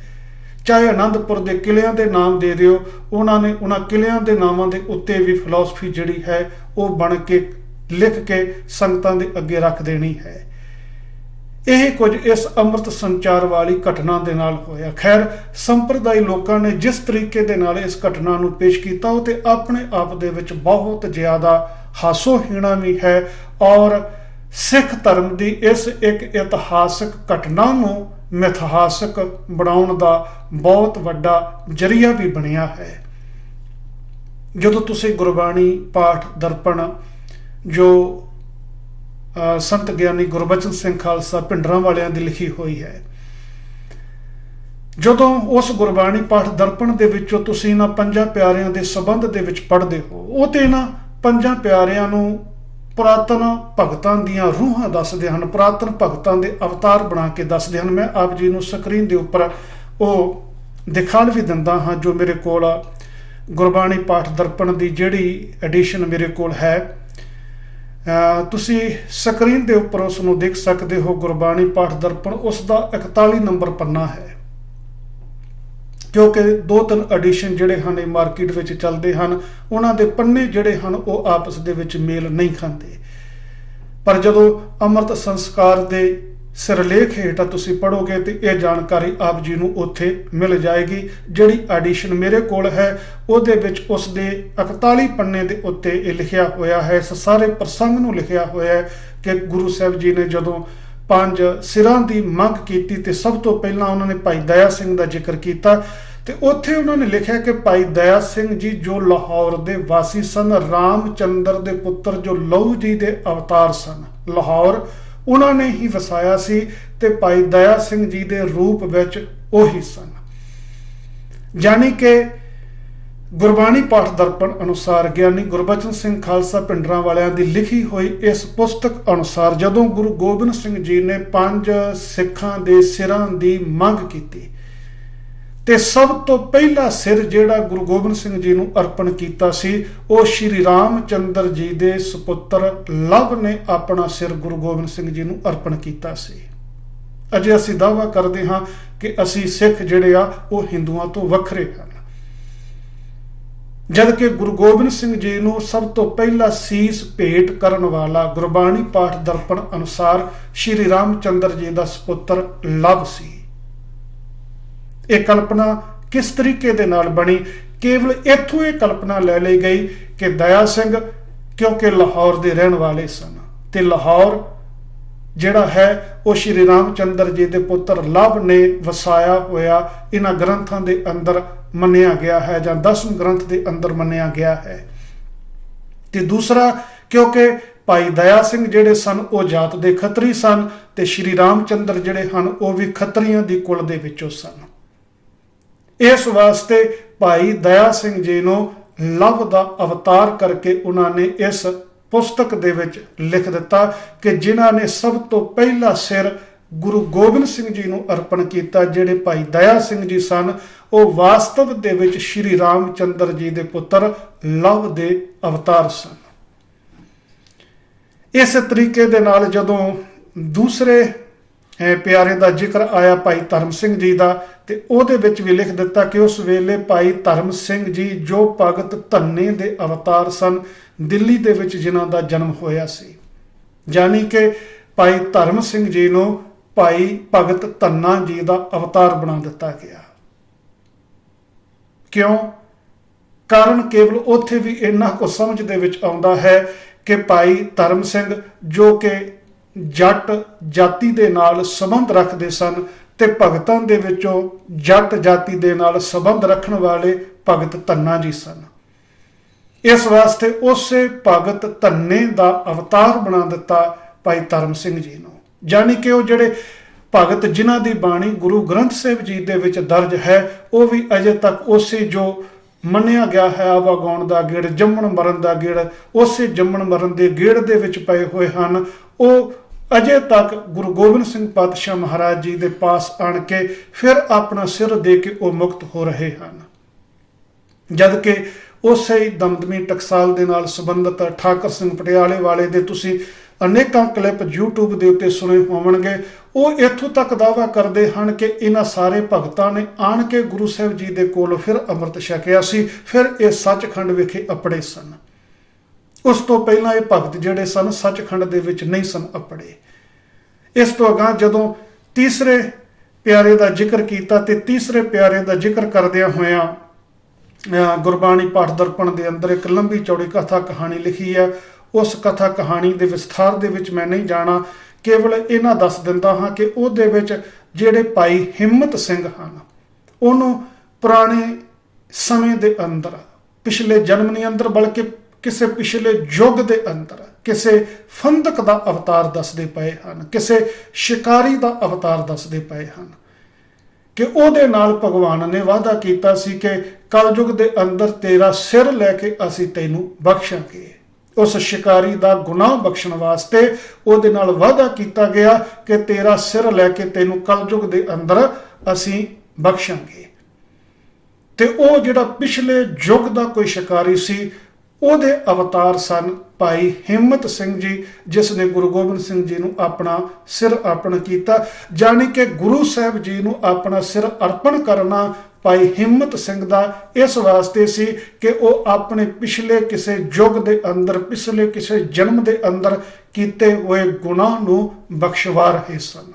ਚਾਹੇ ਆਨੰਦਪੁਰ ਦੇ ਕਿਲਿਆਂ ਦੇ ਨਾਮ ਦੇ ਦਿਓ, ਉਹਨਾਂ ਨੇ ਉਹਨਾਂ ਕਿਲਿਆਂ ਦੇ ਨਾਮਾਂ ਦੇ ਉੱਤੇ ਵੀ ਫਿਲਾਸਫੀ ਜਿਹੜੀ ਹੈ ਉਹ ਬਣ ਕੇ ਲਿਖ ਕੇ ਸੰਗਤਾਂ ਦੇ ਅੱਗੇ ਰੱਖ ਦੇਣੀ ਹੈ। ਇਹ ਕੁਝ ਇਸ ਅੰਮ੍ਰਿਤ ਸੰਚਾਰ ਵਾਲੀ ਘਟਨਾ ਦੇ ਨਾਲ ਹੋਇਆ। ਖੈਰ, ਸੰਪਰਦਾਇ ਲੋਕਾਂ ਨੇ ਜਿਸ ਤਰੀਕੇ ਦੇ ਨਾਲ ਇਸ ਘਟਨਾ ਨੂੰ ਪੇਸ਼ ਕੀਤਾ ਉਹ ਤੇ ਆਪਣੇ ਆਪ ਦੇ ਵਿੱਚ ਬਹੁਤ ਜ਼ਿਆਦਾ ਹਾਸੋਹੀਣਾ ਵੀ ਹੈ ਔਰ ਸਿੱਖ ਧਰਮ ਦੀ ਇਸ ਇੱਕ ਇਤਿਹਾਸਕ ਘਟਨਾ ਨੂੰ ਮਿਥਿਹਾਸਕ ਬਣਾਉਣ ਦਾ ਬਹੁਤ ਵੱਡਾ ਜ਼ਰੀਆ ਵੀ ਬਣਿਆ ਹੈ। ਜਦੋਂ ਤੁਸੀਂ ਗੁਰਬਾਣੀ ਪਾਠ ਦਰਪਣ ਜੋ ਸੰਤ ਗਿਆਨੀ ਗੁਰਬਚਨ ਸਿੰਘ ਖਾਲਸਾ ਭਿੰਡਰਾਂ ਵਾਲਿਆਂ ਦੀ ਲਿਖੀ ਹੋਈ ਹੈ, ਜਦੋਂ ਉਸ ਗੁਰਬਾਣੀ ਪਾਠ ਦਰਪਣ ਦੇ ਵਿੱਚੋਂ ਤੁਸੀਂ ਇਹਨਾਂ ਪੰਜਾਂ ਪਿਆਰਿਆਂ ਦੇ ਸੰਬੰਧ ਦੇ ਵਿੱਚ ਪੜ੍ਹਦੇ ਹੋ, ਉਹ ਤੇ ਇਹਨਾਂ ਪੰਜਾਂ ਪਿਆਰਿਆਂ ਨੂੰ ਪੁਰਾਤਨ ਭਗਤਾਂ ਦੀਆਂ ਰੂਹਾਂ ਦੱਸਦੇ ਹਨ, ਪੁਰਾਤਨ ਭਗਤਾਂ ਦੇ ਅਵਤਾਰ ਬਣਾ ਕੇ ਦੱਸਦੇ ਹਨ। ਮੈਂ ਆਪ ਜੀ ਨੂੰ ਸਕਰੀਨ ਦੇ ਉੱਪਰ ਉਹ ਦਿਖਾਣ ਵੀ ਦਿੰਦਾ ਹਾਂ ਜੋ ਮੇਰੇ ਕੋਲ ਗੁਰਬਾਣੀ ਪਾਠ ਦਰਪਣ ਦੀ ਜਿਹੜੀ ਐਡੀਸ਼ਨ ਮੇਰੇ ਕੋਲ ਹੈ। ਤੁਸੀਂ ਸਕਰੀਨ ਦੇ ਉੱਪਰ ਉਸ ਨੂੰ ਦੇਖ ਸਕਦੇ ਹੋ। ਗੁਰਬਾਣੀ ਪਾਠ ਦਰਪਣ ਉਸ ਦਾ 41 ਨੰਬਰ ਪੰਨਾ ਹੈ, ਕਿਉਂਕਿ 2-3 ਐਡੀਸ਼ਨ ਜਿਹੜੇ ਹਨ ਇਹ ਮਾਰਕੀਟ ਵਿੱਚ ਚੱਲਦੇ ਹਨ, ਉਹਨਾਂ ਦੇ ਪੰਨੇ ਜਿਹੜੇ ਹਨ ਉਹ ਆਪਸ ਦੇ ਵਿੱਚ ਮੇਲ ਨਹੀਂ ਖਾਂਦੇ। ਪਰ ਜਦੋਂ ਅੰਮ੍ਰਿਤ ਸੰਸਕਾਰ ਦੇ ਸਿਰਲੇਖ ਹੇਠਾਂ ਤੁਸੀਂ ਪੜ੍ਹੋਗੇ ਤੇ ਇਹ ਜਾਣਕਾਰੀ ਆਪ ਜੀ ਨੂੰ ਉੱਥੇ ਮਿਲ ਜਾਏਗੀ। ਜਿਹੜੀ ਐਡੀਸ਼ਨ ਮੇਰੇ ਕੋਲ ਹੈ ਉਹਦੇ ਵਿੱਚ ਉਸ ਦੇ 41 ਪੰਨੇ ਦੇ ਉੱਤੇ ਇਹ ਲਿਖਿਆ ਹੋਇਆ ਹੈ, ਇਸ ਸਾਰੇ ਪ੍ਰਸੰਗ ਨੂੰ ਲਿਖਿਆ ਹੋਇਆ ਹੈ ਕਿ ਗੁਰੂ ਸਾਹਿਬ ਜੀ ਨੇ ਜਦੋਂ 5 ਸਿਰਾਂ ਦੀ ਮੰਗ ਕੀਤੀ ਤੇ ਸਭ ਤੋਂ ਪਹਿਲਾਂ ਉਹਨਾਂ ਨੇ ਭਾਈ ਦਇਆ ਸਿੰਘ ਦਾ ਜ਼ਿਕਰ ਕੀਤਾ ਤੇ ਉੱਥੇ ਉਹਨਾਂ ਨੇ ਲਿਖਿਆ ਕਿ ਭਾਈ ਦਇਆ ਸਿੰਘ ਜੀ ਜੋ ਲਾਹੌਰ ਦੇ ਵਾਸੀ ਸਨ, ਰਾਮਚੰਦਰ ਦੇ ਪੁੱਤਰ ਜੋ ਲਹੂ ਜੀ ਦੇ ਅਵਤਾਰ ਸਨ, ਲਾਹੌਰ ਉਹਨਾਂ ਨੇ ਹੀ ਵਸਾਇਆ ਸੀ ਤੇ ਭਾਈ ਦਇਆ ਸਿੰਘ ਜੀ ਦੇ ਰੂਪ ਵਿੱਚ ਉਹੀ ਸਨ। ਯਾਨੀ ਕਿ ਗੁਰਬਾਣੀ ਪਾਠ ਦਰਪਣ ਅਨੁਸਾਰ ਗਿਆਨੀ ਗੁਰਬਚਨ ਸਿੰਘ ਖਾਲਸਾ ਪਿੰਡਰਾਂ ਵਾਲਿਆਂ ਦੀ ਲਿਖੀ ਹੋਈ ਇਸ ਪੁਸਤਕ ਅਨੁਸਾਰ ਜਦੋਂ ਗੁਰੂ ਗੋਬਿੰਦ ਸਿੰਘ ਜੀ ਨੇ 5 ਸਿੱਖਾਂ ਦੇ ਸਿਰਾਂ ਦੀ ਮੰਗ ਕੀਤੀ ਤੇ ਸਭ ਤੋਂ ਪਹਿਲਾ ਸਿਰ ਜਿਹੜਾ ਗੁਰੂ ਗੋਬਿੰਦ ਸਿੰਘ ਜੀ ਨੂੰ ਅਰਪਣ ਕੀਤਾ ਸੀ ਉਹ ਸ਼੍ਰੀ ਰਾਮਚੰਦਰ ਜੀ ਦੇ ਸੁਪੁੱਤਰ ਲਵ ਨੇ ਆਪਣਾ ਸਿਰ ਗੁਰੂ ਗੋਬਿੰਦ ਸਿੰਘ ਜੀ ਨੂੰ ਅਰਪਣ ਕੀਤਾ ਸੀ। ਅਜੇ ਅਸੀਂ ਦਾਅਵਾ ਕਰਦੇ ਹਾਂ ਕਿ ਅਸੀਂ ਸਿੱਖ ਜਿਹੜੇ ਆ ਉਹ ਹਿੰਦੂਆਂ ਤੋਂ ਵੱਖਰੇ ਹਨ, ਜਦ ਕਿ ਗੁਰੂ ਗੋਬਿੰਦ ਸਿੰਘ ਜੀ ਨੂੰ ਸਭ ਤੋਂ ਪਹਿਲਾ ਸੀਸ ਭੇਟ ਕਰਨ ਵਾਲਾ ਗੁਰਬਾਣੀ ਪਾਠ ਦਰਪਣ ਅਨੁਸਾਰ ਸ਼੍ਰੀ ਰਾਮਚੰਦਰ ਜੀ ਦਾ ਸੁਪੁੱਤਰ ਲਵ ਸੀ। ਇਹ ਕਲਪਨਾ ਕਿਸ ਤਰੀਕੇ ਦੇ ਨਾਲ ਬਣੀ? ਕੇਵਲ ਇੱਥੋਂ ਇਹ ਕਲਪਨਾ ਲੈ ਲਈ ਗਈ ਕਿ ਦਇਆ ਸਿੰਘ ਕਿਉਂਕਿ ਲਾਹੌਰ ਦੇ ਰਹਿਣ ਵਾਲੇ ਸਨ ਤੇ ਲਾਹੌਰ ਜਿਹੜਾ ਹੈ ਉਹ ਸ਼੍ਰੀ ਰਾਮਚੰਦਰ ਜੀ ਦੇ ਪੁੱਤਰ ਲਵ ਨੇ ਵਸਾਇਆ ਹੋਇਆ ਇਹਨਾਂ ਗ੍ਰੰਥਾਂ ਦੇ ਅੰਦਰ ਮੰਨਿਆ ਗਿਆ ਹੈ ਜਾਂ 10ਵੇਂ ਗ੍ਰੰਥ ਦੇ ਅੰਦਰ ਮੰਨਿਆ ਗਿਆ ਹੈ। ਤੇ ਦੂਸਰਾ ਕਿਉਂਕਿ ਭਾਈ ਦਇਆ ਸਿੰਘ ਜਿਹੜੇ ਸਨ ਉਹ ਜਾਤ ਦੇ ਖੱਤਰੀ ਸਨ ਤੇ ਸ਼੍ਰੀ ਰਾਮਚੰਦਰ ਜਿਹੜੇ ਹਨ ਉਹ ਵੀ ਖੱਤਰੀਆਂ ਦੀ ਕੁਲ ਦੇ ਵਿੱਚੋਂ ਸਨ। ਇਸ ਵਾਸਤੇ ਭਾਈ ਦਇਆ ਸਿੰਘ ਜੀ ਨੂੰ ਲਵ ਦਾ ਅਵਤਾਰ ਕਰਕੇ ਉਹਨਾਂ ਨੇ ਇਸ ਪੁਸਤਕ ਦੇ ਵਿੱਚ ਲਿਖ ਦਿੱਤਾ ਕਿ ਜਿਨ੍ਹਾਂ ਨੇ ਸਭ ਤੋਂ ਪਹਿਲਾ ਸਿਰ ਗੁਰੂ ਗੋਬਿੰਦ ਸਿੰਘ ਜੀ ਨੂੰ ਅਰਪਣ ਕੀਤਾ, ਜਿਹੜੇ ਭਾਈ ਦਇਆ ਸਿੰਘ ਜੀ ਸਨ, ਉਹ ਵਾਸਤਵ ਦੇ ਵਿੱਚ ਸ਼੍ਰੀ ਰਾਮਚੰਦਰ ਜੀ ਦੇ ਪੁੱਤਰ ਲਵ ਦੇ ਅਵਤਾਰ ਸਨ। ਇਸ ਤਰੀਕੇ ਦੇ ਨਾਲ ਜਦੋਂ ਦੂਸਰੇ ਪਿਆਰੇ ਦਾ ਜ਼ਿਕਰ ਆਇਆ ਭਾਈ ਧਰਮ ਸਿੰਘ ਜੀ ਦਾ ਤੇ ਉਹਦੇ ਵਿੱਚ ਵੀ ਲਿਖ ਦਿੱਤਾ ਕਿ ਉਸ ਵੇਲੇ ਭਾਈ ਧਰਮ ਸਿੰਘ ਜੀ ਜੋ ਭਗਤ ਧੰਨੇ ਦੇ ਅਵਤਾਰ ਸਨ, ਦਿੱਲੀ ਦੇ ਵਿੱਚ ਜਿਨ੍ਹਾਂ ਦਾ ਜਨਮ ਹੋਇਆ ਸੀ। ਯਾਨੀ ਕਿ ਭਾਈ ਧਰਮ ਸਿੰਘ ਜੀ ਨੂੰ ਭਾਈ ਭਗਤ ਧੰਨਾ ਜੀ ਦਾ ਅਵਤਾਰ ਬਣਾ ਦਿੱਤਾ ਗਿਆ। ਕਿਉਂ? ਕਾਰਨ ਕੇਵਲ ਉੱਥੇ ਵੀ ਇੰਨਾ ਕੁ ਸਮਝ ਦੇ ਵਿੱਚ ਆਉਂਦਾ ਹੈ ਕਿ ਭਾਈ ਧਰਮ ਸਿੰਘ ਜੋ ਕਿ ਜੱਟ ਜਾਤੀ ਦੇ ਨਾਲ ਸੰਬੰਧ ਰੱਖਦੇ ਸਨ ਤੇ ਭਗਤਾਂ ਦੇ ਵਿੱਚੋਂ ਜੱਟ ਜਾਤੀ ਦੇ ਨਾਲ ਸੰਬੰਧ ਰੱਖਣ ਵਾਲੇ ਭਗਤ ਧੰਨਾ ਜੀ ਸਨ। ਇਸ ਵਾਸਤੇ ਉਸੇ ਭਗਤ ਧੰਨੇ ਦਾ ਅਵਤਾਰ ਬਣਾ ਦਿੱਤਾ ਭਾਈ ਧਰਮ ਸਿੰਘ ਜੀ ਨੂੰ। ਯਾਨੀ ਕਿ ਉਹ ਜਿਹੜੇ ਭਗਤ ਜਿਨ੍ਹਾਂ ਦੀ ਬਾਣੀ ਗੁਰੂ ਗ੍ਰੰਥ ਸਾਹਿਬ ਜੀ ਦੇ ਵਿੱਚ ਦਰਜ ਹੈ ਉਹ ਵੀ ਅਜੇ ਤੱਕ ਉਸੇ ਜੋ ਮੰਨਿਆ ਗਿਆ ਹੈ ਆਵਾਗਾਉਣ ਦਾ ਗੇੜ, ਜੰਮਣ ਮਰਨ ਦਾ ਗੇੜ, ਉਸੇ ਜੰਮਣ ਮਰਨ ਦੇ ਗੇੜ ਦੇ ਵਿੱਚ ਪਏ ਹੋਏ ਹਨ। ਉਹ ਅਜੇ ਤੱਕ ਗੁਰੂ ਗੋਬਿੰਦ ਸਿੰਘ ਪਾਤਸ਼ਾਹ ਮਹਾਰਾਜ ਜੀ ਦੇ ਪਾਸ ਆਣ ਕੇ ਫਿਰ ਆਪਣਾ ਸਿਰ ਦੇ ਕੇ ਉਹ ਮੁਕਤ ਹੋ ਰਹੇ ਹਨ। ਜਦ ਕਿ ਉਸੇ ਹੀ ਦਮਦਮੀ ਟਕਸਾਲ ਦੇ ਨਾਲ ਸੰਬੰਧਿਤ ਠਾਕਰ ਸਿੰਘ ਪਟਿਆਲੇ ਵਾਲੇ ਦੇ ਤੁਸੀਂ ਅਨੇਕਾਂ ਕਲਿੱਪ YouTube ਦੇ ਉੱਤੇ ਸੁਣੇ ਹੋਵਣਗੇ। ਉਹ ਇੱਥੋਂ ਤੱਕ ਦਾਅਵਾ ਕਰਦੇ ਹਨ ਕਿ ਇਹਨਾਂ ਸਾਰੇ ਭਗਤਾਂ ਨੇ ਆਣ ਕੇ ਗੁਰੂ ਸਾਹਿਬ ਜੀ ਦੇ ਕੋਲੋਂ ਫਿਰ ਅੰਮ੍ਰਿਤ ਛਕਿਆ ਸੀ, ਫਿਰ ਇਹ ਸੱਚਖੰਡ ਵਿਖੇ ਅਪੜੇ ਸਨ। ਉਸ ਤੋਂ ਪਹਿਲਾਂ ਇਹ ਭਗਤ ਜਿਹੜੇ ਸਨ ਸੱਚਖੰਡ ਦੇ ਵਿੱਚ ਨਹੀਂ ਸਨ ਅਪੜੇ। ਇਸ ਤੋਂ ਅਗਾਂਹ ਜਦੋਂ ਤੀਸਰੇ ਪਿਆਰੇ ਦਾ ਜ਼ਿਕਰ ਕੀਤਾ ਤੇ ਤੀਸਰੇ ਪਿਆਰੇ ਦਾ ਜ਼ਿਕਰ ਕਰਦਿਆਂ ਹੋਇਆਂ ਗੁਰਬਾਣੀ ਪਾਠ ਦਰਪਣ ਦੇ ਅੰਦਰ ਇੱਕ ਲੰਬੀ ਚੌੜੀ ਕਥਾ ਕਹਾਣੀ ਲਿਖੀ ਹੈ। ਉਸ ਕਥਾ ਕਹਾਣੀ ਦੇ ਵਿਸਥਾਰ ਦੇ ਵਿੱਚ ਮੈਂ ਨਹੀਂ ਜਾਣਾ, ਕੇਵਲ ਇਹਨਾਂ ਦੱਸ ਦਿੰਦਾ ਹਾਂ ਕਿ ਉਹਦੇ ਵਿੱਚ ਜਿਹੜੇ ਭਾਈ ਹਿੰਮਤ ਸਿੰਘ ਹਨ ਉਹਨੂੰ ਪੁਰਾਣੇ ਸਮੇਂ ਦੇ ਅੰਦਰ, ਪਿਛਲੇ ਜਨਮ ਦੇ ਅੰਦਰ ਬਲਕਿ ਕਿਸੇ ਪਿਛਲੇ ਯੁੱਗ ਦੇ ਅੰਦਰ ਕਿਸੇ ਫੰਦਕ ਦਾ ਅਵਤਾਰ ਦੱਸਦੇ ਪਏ ਹਨ, ਕਿਸੇ ਸ਼ਿਕਾਰੀ ਦਾ ਅਵਤਾਰ ਦੱਸਦੇ ਪਏ ਹਨ ਕਿ ਉਹਦੇ ਨਾਲ ਭਗਵਾਨ ਨੇ ਵਾਅਦਾ ਕੀਤਾ ਸੀ ਕਿ ਕਲਯੁੱਗ ਦੇ ਅੰਦਰ ਤੇਰਾ ਸਿਰ ਲੈ ਕੇ ਅਸੀਂ ਤੈਨੂੰ ਬਖਸ਼ਾਂਗੇ। ਉਸ ਸ਼ਿਕਾਰੀ ਦਾ ਗੁਨਾਹ ਬਖਸ਼ਣ ਵਾਸਤੇ ਉਹਦੇ ਨਾਲ ਵਾਅਦਾ ਕੀਤਾ ਗਿਆ ਕਿ ਤੇਰਾ ਸਿਰ ਲੈ ਕੇ ਤੈਨੂੰ ਕਲਯੁੱਗ ਦੇ ਅੰਦਰ ਅਸੀਂ ਬਖਸ਼ਾਂਗੇ। ਤੇ ਉਹ ਜਿਹੜਾ ਪਿਛਲੇ ਯੁੱਗ ਦਾ ਕੋਈ ਸ਼ਿਕਾਰੀ ਸੀ ਉਹਦੇ ਅਵਤਾਰ ਸਨ ਭਾਈ ਹਿੰਮਤ ਸਿੰਘ ਜੀ, ਜਿਸ ਨੇ ਗੁਰੂ ਗੋਬਿੰਦ ਸਿੰਘ ਜੀ ਨੂੰ ਆਪਣਾ ਸਿਰ ਅਰਪਣ ਕੀਤਾ। ਜਾਣੀ ਕਿ ਗੁਰੂ ਸਾਹਿਬ ਜੀ ਨੂੰ ਆਪਣਾ ਸਿਰ ਅਰਪਣ ਕਰਨਾ ਭਾਈ ਹਿੰਮਤ ਸਿੰਘ ਦਾ ਇਸ ਵਾਸਤੇ ਸੀ ਕਿ ਉਹ ਆਪਣੇ ਪਿਛਲੇ ਕਿਸੇ ਯੁੱਗ ਦੇ ਅੰਦਰ, ਪਿਛਲੇ ਕਿਸੇ ਜਨਮ ਦੇ ਅੰਦਰ ਕੀਤੇ ਹੋਏ ਗੁਨਾਹ ਨੂੰ ਬਖਸ਼ਵਾ ਰਹੇ ਸਨ।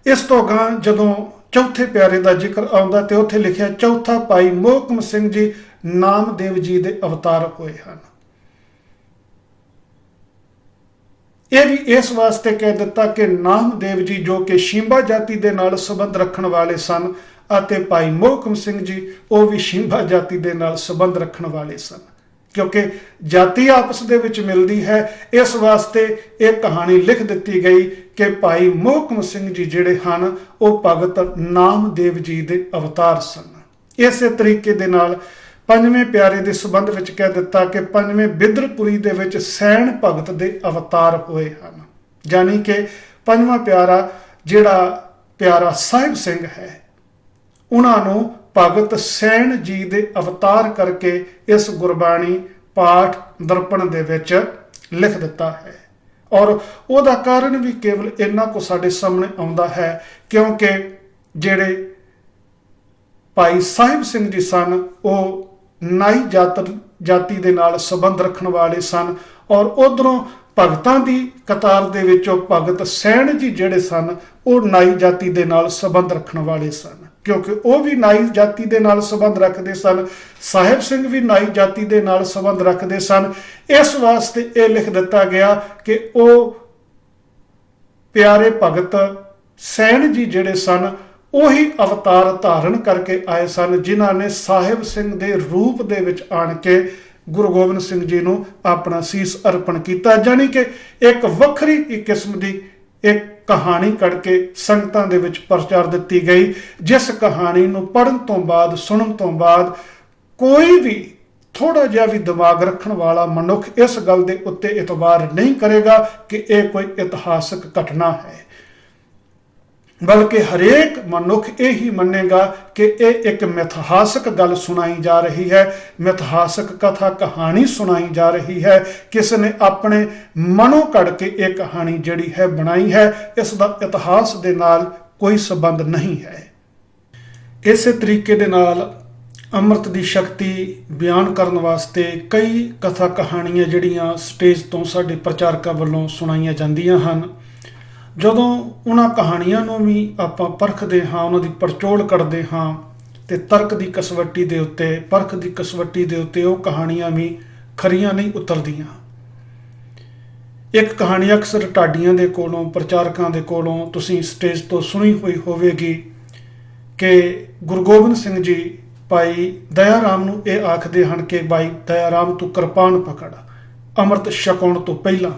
ਇਸ ਤੋਂ ਅਗਾਂਹ ਜਦੋਂ ਚੌਥੇ ਪਿਆਰੇ ਦਾ ਜ਼ਿਕਰ ਆਉਂਦਾ ਤੇ ਉੱਥੇ ਲਿਖਿਆ ਚੌਥਾ ਭਾਈ ਮੋਹਕਮ ਸਿੰਘ ਜੀ ਨਾਮਦੇਵ ਜੀ ਦੇ ਅਵਤਾਰ ਹੋਏ ਹਨ। ਇਹ ਵੀ ਇਸ ਵਾਸਤੇ ਕਹਿ ਦਿੱਤਾ ਕਿ ਨਾਮਦੇਵ ਜੀ ਜੋ ਕਿ ਸ਼ਿੰਬਾ ਜਾਤੀ ਦੇ ਨਾਲ ਸੰਬੰਧ ਰੱਖਣ ਵਾਲੇ ਸਨ, ਅਤੇ ਭਾਈ ਮੋਹਕਮ ਸਿੰਘ ਜੀ ਉਹ ਵੀ ਸ਼ਿੰਬਾ ਜਾਤੀ ਦੇ ਨਾਲ ਸੰਬੰਧ ਰੱਖਣ ਵਾਲੇ ਸਨ। ਕਿਉਂਕਿ ਜਾਤੀ ਆਪਸ ਦੇ ਵਿੱਚ ਮਿਲਦੀ ਹੈ, ਇਸ ਵਾਸਤੇ ਇਹ ਕਹਾਣੀ ਲਿਖ ਦਿੱਤੀ ਗਈ ਕਿ ਭਾਈ ਮੋਹਕਮ ਸਿੰਘ ਜੀ ਜਿਹੜੇ ਹਨ ਉਹ ਭਗਤ ਨਾਮਦੇਵ ਜੀ ਦੇ ਅਵਤਾਰ ਸਨ। ਇਸੇ ਤਰੀਕੇ ਦੇ ਨਾਲ ਪੰਜਵੇਂ ਪਿਆਰੇ ਦੇ ਸੰਬੰਧ ਵਿੱਚ ਕਹਿ ਦਿੱਤਾ ਕਿ ਪੰਜਵੇਂ ਬਿਦਰਪੁਰੀ ਦੇ ਵਿੱਚ ਸੈਣ ਭਗਤ ਦੇ ਅਵਤਾਰ ਹੋਏ ਹਨ। ਯਾਨੀ ਕਿ ਪੰਜਵਾਂ ਪਿਆਰਾ ਜਿਹੜਾ ਪਿਆਰਾ ਸਾਹਿਬ ਸਿੰਘ ਹੈ, ਉਹਨਾਂ ਨੂੰ ਭਗਤ ਸੈਣ ਜੀ ਦੇ ਅਵਤਾਰ ਕਰਕੇ ਇਸ ਗੁਰਬਾਣੀ ਪਾਠ ਦਰਪਣ ਦੇ ਵਿੱਚ ਲਿਖ ਦਿੱਤਾ ਹੈ। ਔਰ ਉਹਦਾ ਕਾਰਨ ਵੀ ਕੇਵਲ ਇੰਨਾ ਕੁ ਸਾਡੇ ਸਾਹਮਣੇ ਆਉਂਦਾ ਹੈ ਕਿਉਂਕਿ ਜਿਹੜੇ ਭਾਈ ਸਾਹਿਬ ਸਿੰਘ ਜੀ ਸਨ ਉਹ ਨਾਈ ਜਾਤੀ ਦੇ ਨਾਲ ਸੰਬੰਧ ਰੱਖਣ ਵਾਲੇ ਸਨ, ਔਰ ਉਧਰੋਂ ਭਗਤਾਂ ਦੀ ਕਤਾਰ ਦੇ ਵਿੱਚੋਂ ਭਗਤ ਸੈਣ ਜੀ ਜਿਹੜੇ ਸਨ ਉਹ ਨਾਈ ਜਾਤੀ ਦੇ ਨਾਲ ਸੰਬੰਧ ਰੱਖਣ ਵਾਲੇ ਸਨ। ਕਿਉਂਕਿ ਉਹ ਵੀ ਨਾਈ ਜਾਤੀ ਦੇ ਨਾਲ ਸੰਬੰਧ ਰੱਖਦੇ ਸਨ, ਸਾਹਿਬ ਸਿੰਘ ਵੀ ਨਾਈ ਜਾਤੀ ਦੇ ਨਾਲ ਸੰਬੰਧ ਰੱਖਦੇ ਸਨ। ਇਸ ਵਾਸਤੇ ਇਹ ਲਿਖ ਦਿੱਤਾ ਗਿਆ ਕਿ ਉਹ ਪਿਆਰੇ ਭਗਤ ਸੈਣ ਜੀ ਜਿਹੜੇ ਸਨ ਉਹੀ ਅਵਤਾਰ ਧਾਰਨ ਕਰਕੇ ਆਏ ਸਨ, ਜਿਨ੍ਹਾਂ ਨੇ ਸਾਹਿਬ ਸਿੰਘ ਦੇ ਰੂਪ ਦੇ ਵਿੱਚ ਆਣ ਕੇ ਗੁਰੂ ਗੋਬਿੰਦ ਸਿੰਘ ਜੀ ਨੂੰ ਆਪਣਾ ਸੀਸ ਅਰਪਣ ਕੀਤਾ। ਜਾਣੀ ਕਿ ਇੱਕ ਵੱਖਰੀ ਕਿਸਮ ਦੀ ਇੱਕ ਕਹਾਣੀ ਕੱਢ ਕੇ ਸੰਗਤਾਂ ਦੇ ਵਿੱਚ ਪ੍ਰਚਾਰ ਦਿੱਤੀ ਗਈ, ਜਿਸ ਕਹਾਣੀ ਨੂੰ ਪੜ੍ਹਨ ਤੋਂ ਬਾਅਦ ਸੁਣਨ ਤੋਂ ਬਾਅਦ ਕੋਈ ਵੀ ਥੋੜਾ ਜਿਹਾ ਵੀ ਦਿਮਾਗ ਰੱਖਣ ਵਾਲਾ ਮਨੁੱਖ ਇਸ ਗੱਲ ਦੇ ਉੱਤੇ ਇਤਬਾਰ ਨਹੀਂ ਕਰੇਗਾ ਕਿ ਇਹ ਕੋਈ ਇਤਿਹਾਸਕ ਘਟਨਾ ਹੈ, ਬਲਕਿ ਹਰੇਕ ਮਨੁੱਖ ਇਹ ਹੀ ਮੰਨੇਗਾ ਕਿ ਇਹ ਇੱਕ ਮਿਥਿਹਾਸਕ ਗੱਲ ਸੁਣਾਈ ਜਾ ਰਹੀ ਹੈ, ਮਿਥਿਹਾਸਕ ਕਥਾ ਕਹਾਣੀ ਸੁਣਾਈ ਜਾ ਰਹੀ ਹੈ। ਕਿਸ ਨੇ ਆਪਣੇ ਮਨੋਂ ਕੱਢ ਕੇ ਇਹ ਕਹਾਣੀ ਜਿਹੜੀ ਹੈ ਬਣਾਈ ਹੈ, ਇਸ ਦਾ ਇਤਿਹਾਸ ਦੇ ਨਾਲ ਕੋਈ ਸੰਬੰਧ ਨਹੀਂ ਹੈ। ਇਸੇ ਤਰੀਕੇ ਦੇ ਨਾਲ ਅੰਮ੍ਰਿਤ ਦੀ ਸ਼ਕਤੀ ਬਿਆਨ ਕਰਨ ਵਾਸਤੇ ਕਈ ਕਥਾ ਕਹਾਣੀਆਂ ਜਿਹੜੀਆਂ ਸਟੇਜ ਤੋਂ ਸਾਡੇ ਪ੍ਰਚਾਰਕਾਂ ਵੱਲੋਂ ਸੁਣਾਈਆਂ ਜਾਂਦੀਆਂ ਹਨ। ਜਦੋਂ ਉਹਨਾਂ ਕਹਾਣੀਆਂ ਨੂੰ ਵੀ ਆਪਾਂ ਪਰਖਦੇ ਹਾਂ, ਉਹਨਾਂ ਦੀ ਪੜਚੋਲ ਕਰਦੇ ਹਾਂ, ਤੇ ਤਰਕ ਦੀ ਕਸਵੱਟੀ ਦੇ ਉੱਤੇ ਪਰਖ ਦੀ ਕਸਵੱਟੀ ਦੇ ਉੱਤੇ ਉਹ ਕਹਾਣੀਆਂ ਵੀ ਖਰੀਆਂ ਨਹੀਂ ਉਤਰਦੀਆਂ। ਇੱਕ ਕਹਾਣੀ ਅਕਸਰ ਢਾਡੀਆਂ ਦੇ ਕੋਲੋਂ ਪ੍ਰਚਾਰਕਾਂ ਦੇ ਕੋਲੋਂ ਤੁਸੀਂ ਸਟੇਜ ਤੋਂ ਸੁਣੀ ਹੋਈ ਹੋਵੇਗੀ ਕਿ ਗੁਰੂ ਗੋਬਿੰਦ ਸਿੰਘ ਜੀ ਭਾਈ ਦਇਆ ਰਾਮ ਨੂੰ ਇਹ ਆਖਦੇ ਹਨ ਕਿ ਭਾਈ ਦਇਆ ਰਾਮ ਤੂੰ ਕਿਰਪਾਨ ਪਕੜ ਅੰਮ੍ਰਿਤ ਛਕਾਉਣ ਤੋਂ ਪਹਿਲਾਂ।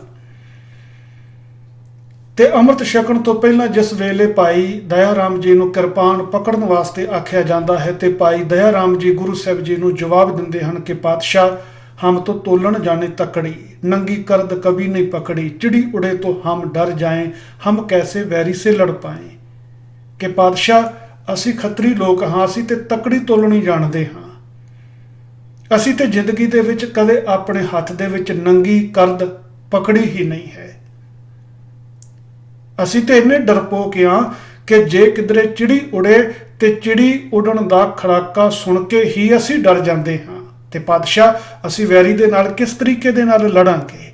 ਤੇ ਅੰਮ੍ਰਿਤ ਛਕਣ ਤੋਂ ਪਹਿਲਾਂ ਜਿਸ ਵੇਲੇ ਭਾਈ ਦਇਆ ਰਾਮ ਜੀ ਨੂੰ ਕਿਰਪਾਨ ਪਕੜਨ ਵਾਸਤੇ ਆਖਿਆ ਜਾਂਦਾ ਹੈ ਤੇ ਭਾਈ ਦਇਆ ਰਾਮ ਜੀ ਗੁਰੂ ਸਾਹਿਬ ਜੀ ਨੂੰ ਜਵਾਬ ਦਿੰਦੇ ਹਨ ਕਿ ਪਾਤਸ਼ਾਹ ਹਮ ਤੋਂ ਤੋਲਣ ਜਾਣੇ ਤਕੜੀ, ਨੰਗੀ ਕਰਦ ਕभी नहीं पकड़ी, चिड़ी उड़े तो हम डर जाएं, हम कैसे वैरी से लड़ पाएं। कि पातशाह ਅਸੀਂ ਖੱਤਰੀ ਲੋਕ ਹਾਂ, ਅਸੀਂ ਤੇ ਤਕੜੀ ਤੋਲਣੀ ਜਾਣਦੇ ਹਾਂ, ਅਸੀਂ ਤੇ ਜ਼ਿੰਦਗੀ ਦੇ ਵਿੱਚ ਕਦੇ ਆਪਣੇ ਹੱਥ ਦੇ ਵਿੱਚ ਨੰਗੀ ਕਰਦ ਪਕੜੀ ਹੀ ਨਹੀਂ ਹੈ। ਅਸੀਂ ਤੇ ਇੰਨੇ ਡਰਪੋਕ ਹਾਂ ਕਿ ਜੇ ਕਿਧਰੇ ਚਿੜੀ ਉੜੇ ਤੇ ਚਿੜੀ ਉਡਣ ਦਾ ਖੜਾਕਾ ਸੁਣ ਕੇ ਹੀ ਅਸੀਂ ਡਰ ਜਾਂਦੇ ਹਾਂ। ਤੇ ਪਾਤਸ਼ਾਹ ਅਸੀਂ ਵੈਰੀ ਦੇ ਨਾਲ ਕਿਸ ਤਰੀਕੇ ਦੇ ਨਾਲ ਲੜਾਂਗੇ।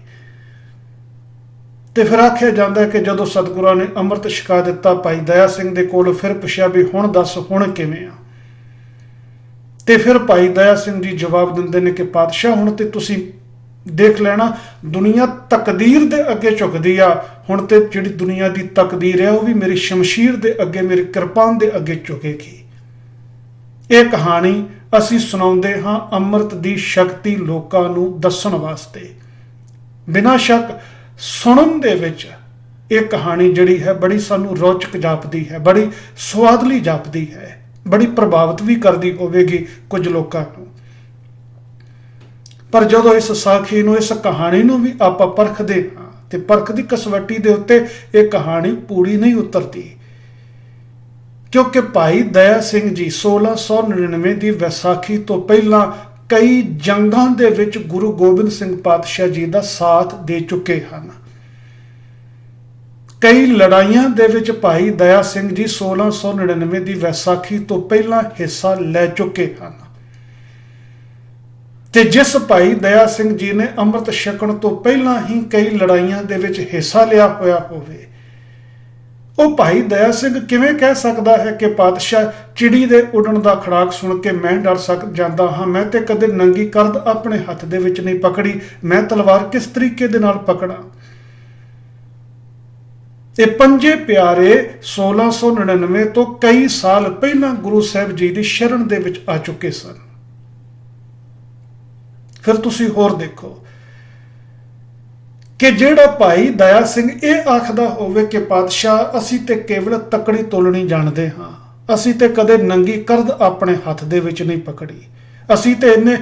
ਤੇ ਫਿਰ ਆਖਿਆ ਜਾਂਦਾ ਕਿ ਜਦੋਂ ਸਤਿਗੁਰਾਂ ਨੇ ਅੰਮ੍ਰਿਤ ਛਕਾ ਦਿੱਤਾ ਭਾਈ ਦਇਆ ਸਿੰਘ ਦੇ ਕੋਲ, ਫਿਰ ਪੁੱਛਿਆ ਵੀ ਹੁਣ ਦੱਸ ਹੁਣ ਕਿਵੇਂ ਆ। ਤੇ ਫਿਰ ਭਾਈ ਦਇਆ ਸਿੰਘ ਜੀ ਜਵਾਬ ਦਿੰਦੇ ਨੇ ਕਿ ਪਾਤਸ਼ਾਹ ਹੁਣ ਤੇ ਤੁਸੀਂ ਦੇਖ ਲੈਣਾ, ਦੁਨੀਆ ਤਕਦੀਰ ਦੇ ਅੱਗੇ ਝੁਕਦੀ ਆ, ਹੁਣ ਤੇ ਜਿਹੜੀ ਦੁਨੀਆ ਦੀ ਤਕਦੀਰ ਹੈ ਉਹ ਵੀ ਮੇਰੀ ਸ਼ਮਸ਼ੀਰ ਦੇ ਅੱਗੇ, ਮੇਰੀ ਕਿਰਪਾਨ ਦੇ ਅੱਗੇ ਝੁਕੇਗੀ। ਇਹ ਕਹਾਣੀ ਅਸੀਂ ਸੁਣਾਉਂਦੇ ਹਾਂ ਅੰਮ੍ਰਿਤ ਦੀ ਸ਼ਕਤੀ ਲੋਕਾਂ ਨੂੰ ਦੱਸਣ ਵਾਸਤੇ। ਬਿਨਾਂ ਸ਼ੱਕ ਸੁਣਨ ਦੇ ਵਿੱਚ ਇਹ ਕਹਾਣੀ ਜਿਹੜੀ ਹੈ ਬੜੀ ਸਾਨੂੰ ਰੌਚਕ ਜਾਪਦੀ ਹੈ, ਬੜੀ ਸੁਆਦਲੀ ਜਾਪਦੀ ਹੈ, ਬੜੀ ਪ੍ਰਭਾਵਿਤ ਵੀ ਕਰਦੀ ਹੋਵੇਗੀ ਕੁਝ ਲੋਕਾਂ ਨੂੰ। ਪਰ ਜਦੋਂ ਇਸ ਸਾਖੀ ਨੂੰ, ਇਸ ਕਹਾਣੀ ਨੂੰ ਵੀ ਆਪਾਂ ਪਰਖਦੇ ਹਾਂ ਤੇ ਪਰਖ ਦੀ ਕਸਵੱਟੀ ਦੇ ਉੱਤੇ ਇਹ ਕਹਾਣੀ ਪੂਰੀ ਨਹੀਂ ਉਤਰਦੀ, ਕਿਉਂਕਿ ਭਾਈ ਦਇਆ ਸਿੰਘ ਜੀ 1699 ਦੀ ਵਿਸਾਖੀ ਤੋਂ ਪਹਿਲਾਂ ਕਈ ਜੰਗਾਂ ਦੇ ਵਿੱਚ ਗੁਰੂ ਗੋਬਿੰਦ ਸਿੰਘ ਪਾਤਸ਼ਾਹ ਜੀ ਦਾ ਸਾਥ ਦੇ ਚੁੱਕੇ ਹਨ। ਕਈ ਲੜਾਈਆਂ ਦੇ ਵਿੱਚ ਭਾਈ ਦਇਆ ਸਿੰਘ ਜੀ 1699 ਦੀ ਵਿਸਾਖੀ ਤੋਂ ਪਹਿਲਾਂ ਹਿੱਸਾ ਲੈ ਚੁੱਕੇ ਹਨ। ਤੇ ਜਿਸ ਭਾਈ ਦਇਆ ਸਿੰਘ ਜੀ ਨੇ ਅੰਮ੍ਰਿਤ ਛਕਣ ਤੋਂ ਪਹਿਲਾਂ ਹੀ ਕਈ ਲੜਾਈਆਂ ਦੇ ਵਿੱਚ ਹਿੱਸਾ ਲਿਆ ਹੋਇਆ ਹੋਵੇ, ਉਹ ਭਾਈ ਦਇਆ ਸਿੰਘ ਕਿਵੇਂ ਕਹਿ ਸਕਦਾ ਹੈ ਕਿ ਪਾਤਸ਼ਾਹ ਚਿੜੀ ਦੇ ਉੱਡਣ ਦਾ ਖੜਾਕ ਸੁਣ ਕੇ ਮੈਂ ਡਰ ਜਾਂਦਾ ਹਾਂ, ਮੈਂ ਤੇ ਕਦੇ ਨੰਗੀ ਕਰਦ ਆਪਣੇ ਹੱਥ ਦੇ ਵਿੱਚ ਨਹੀਂ ਪਕੜੀ, ਮੈਂ ਤਲਵਾਰ ਕਿਸ ਤਰੀਕੇ ਦੇ ਨਾਲ ਪਕੜਾਂ। ਇਹ ਪੰਜੇ ਪਿਆਰੇ 1699 ਤੋਂ ਕਈ ਸਾਲ ਪਹਿਲਾਂ ਗੁਰੂ ਸਾਹਿਬ ਜੀ ਦੀ ਸ਼ਰਨ ਦੇ ਵਿੱਚ ਆ ਚੁੱਕੇ ਸਨ। ਫਿਰ ਤੁਸੀਂ ਹੋਰ ਦੇਖੋ ਕਿ ਜਿਹੜਾ ਭਾਈ ਦਇਆ ਸਿੰਘ ਇਹ ਆਖਦਾ ਹੋਵੇ ਕਿ ਪਾਤਸ਼ਾਹ ਅਸੀਂ ਤੇ ਕੇਵਲ ਤਕੜੀ ਤੋਲਣੀ ਜਾਣਦੇ ਹਾਂ, ਅਸੀਂ ਤੇ ਕਦੇ ਨੰਗੀ ਕਰਦ ਆਪਣੇ ਹੱਥ ਦੇ ਵਿੱਚ ਨਹੀਂ ਪਕੜੀ, ਅਸੀਂ ਤੇ ਇੰਨੇ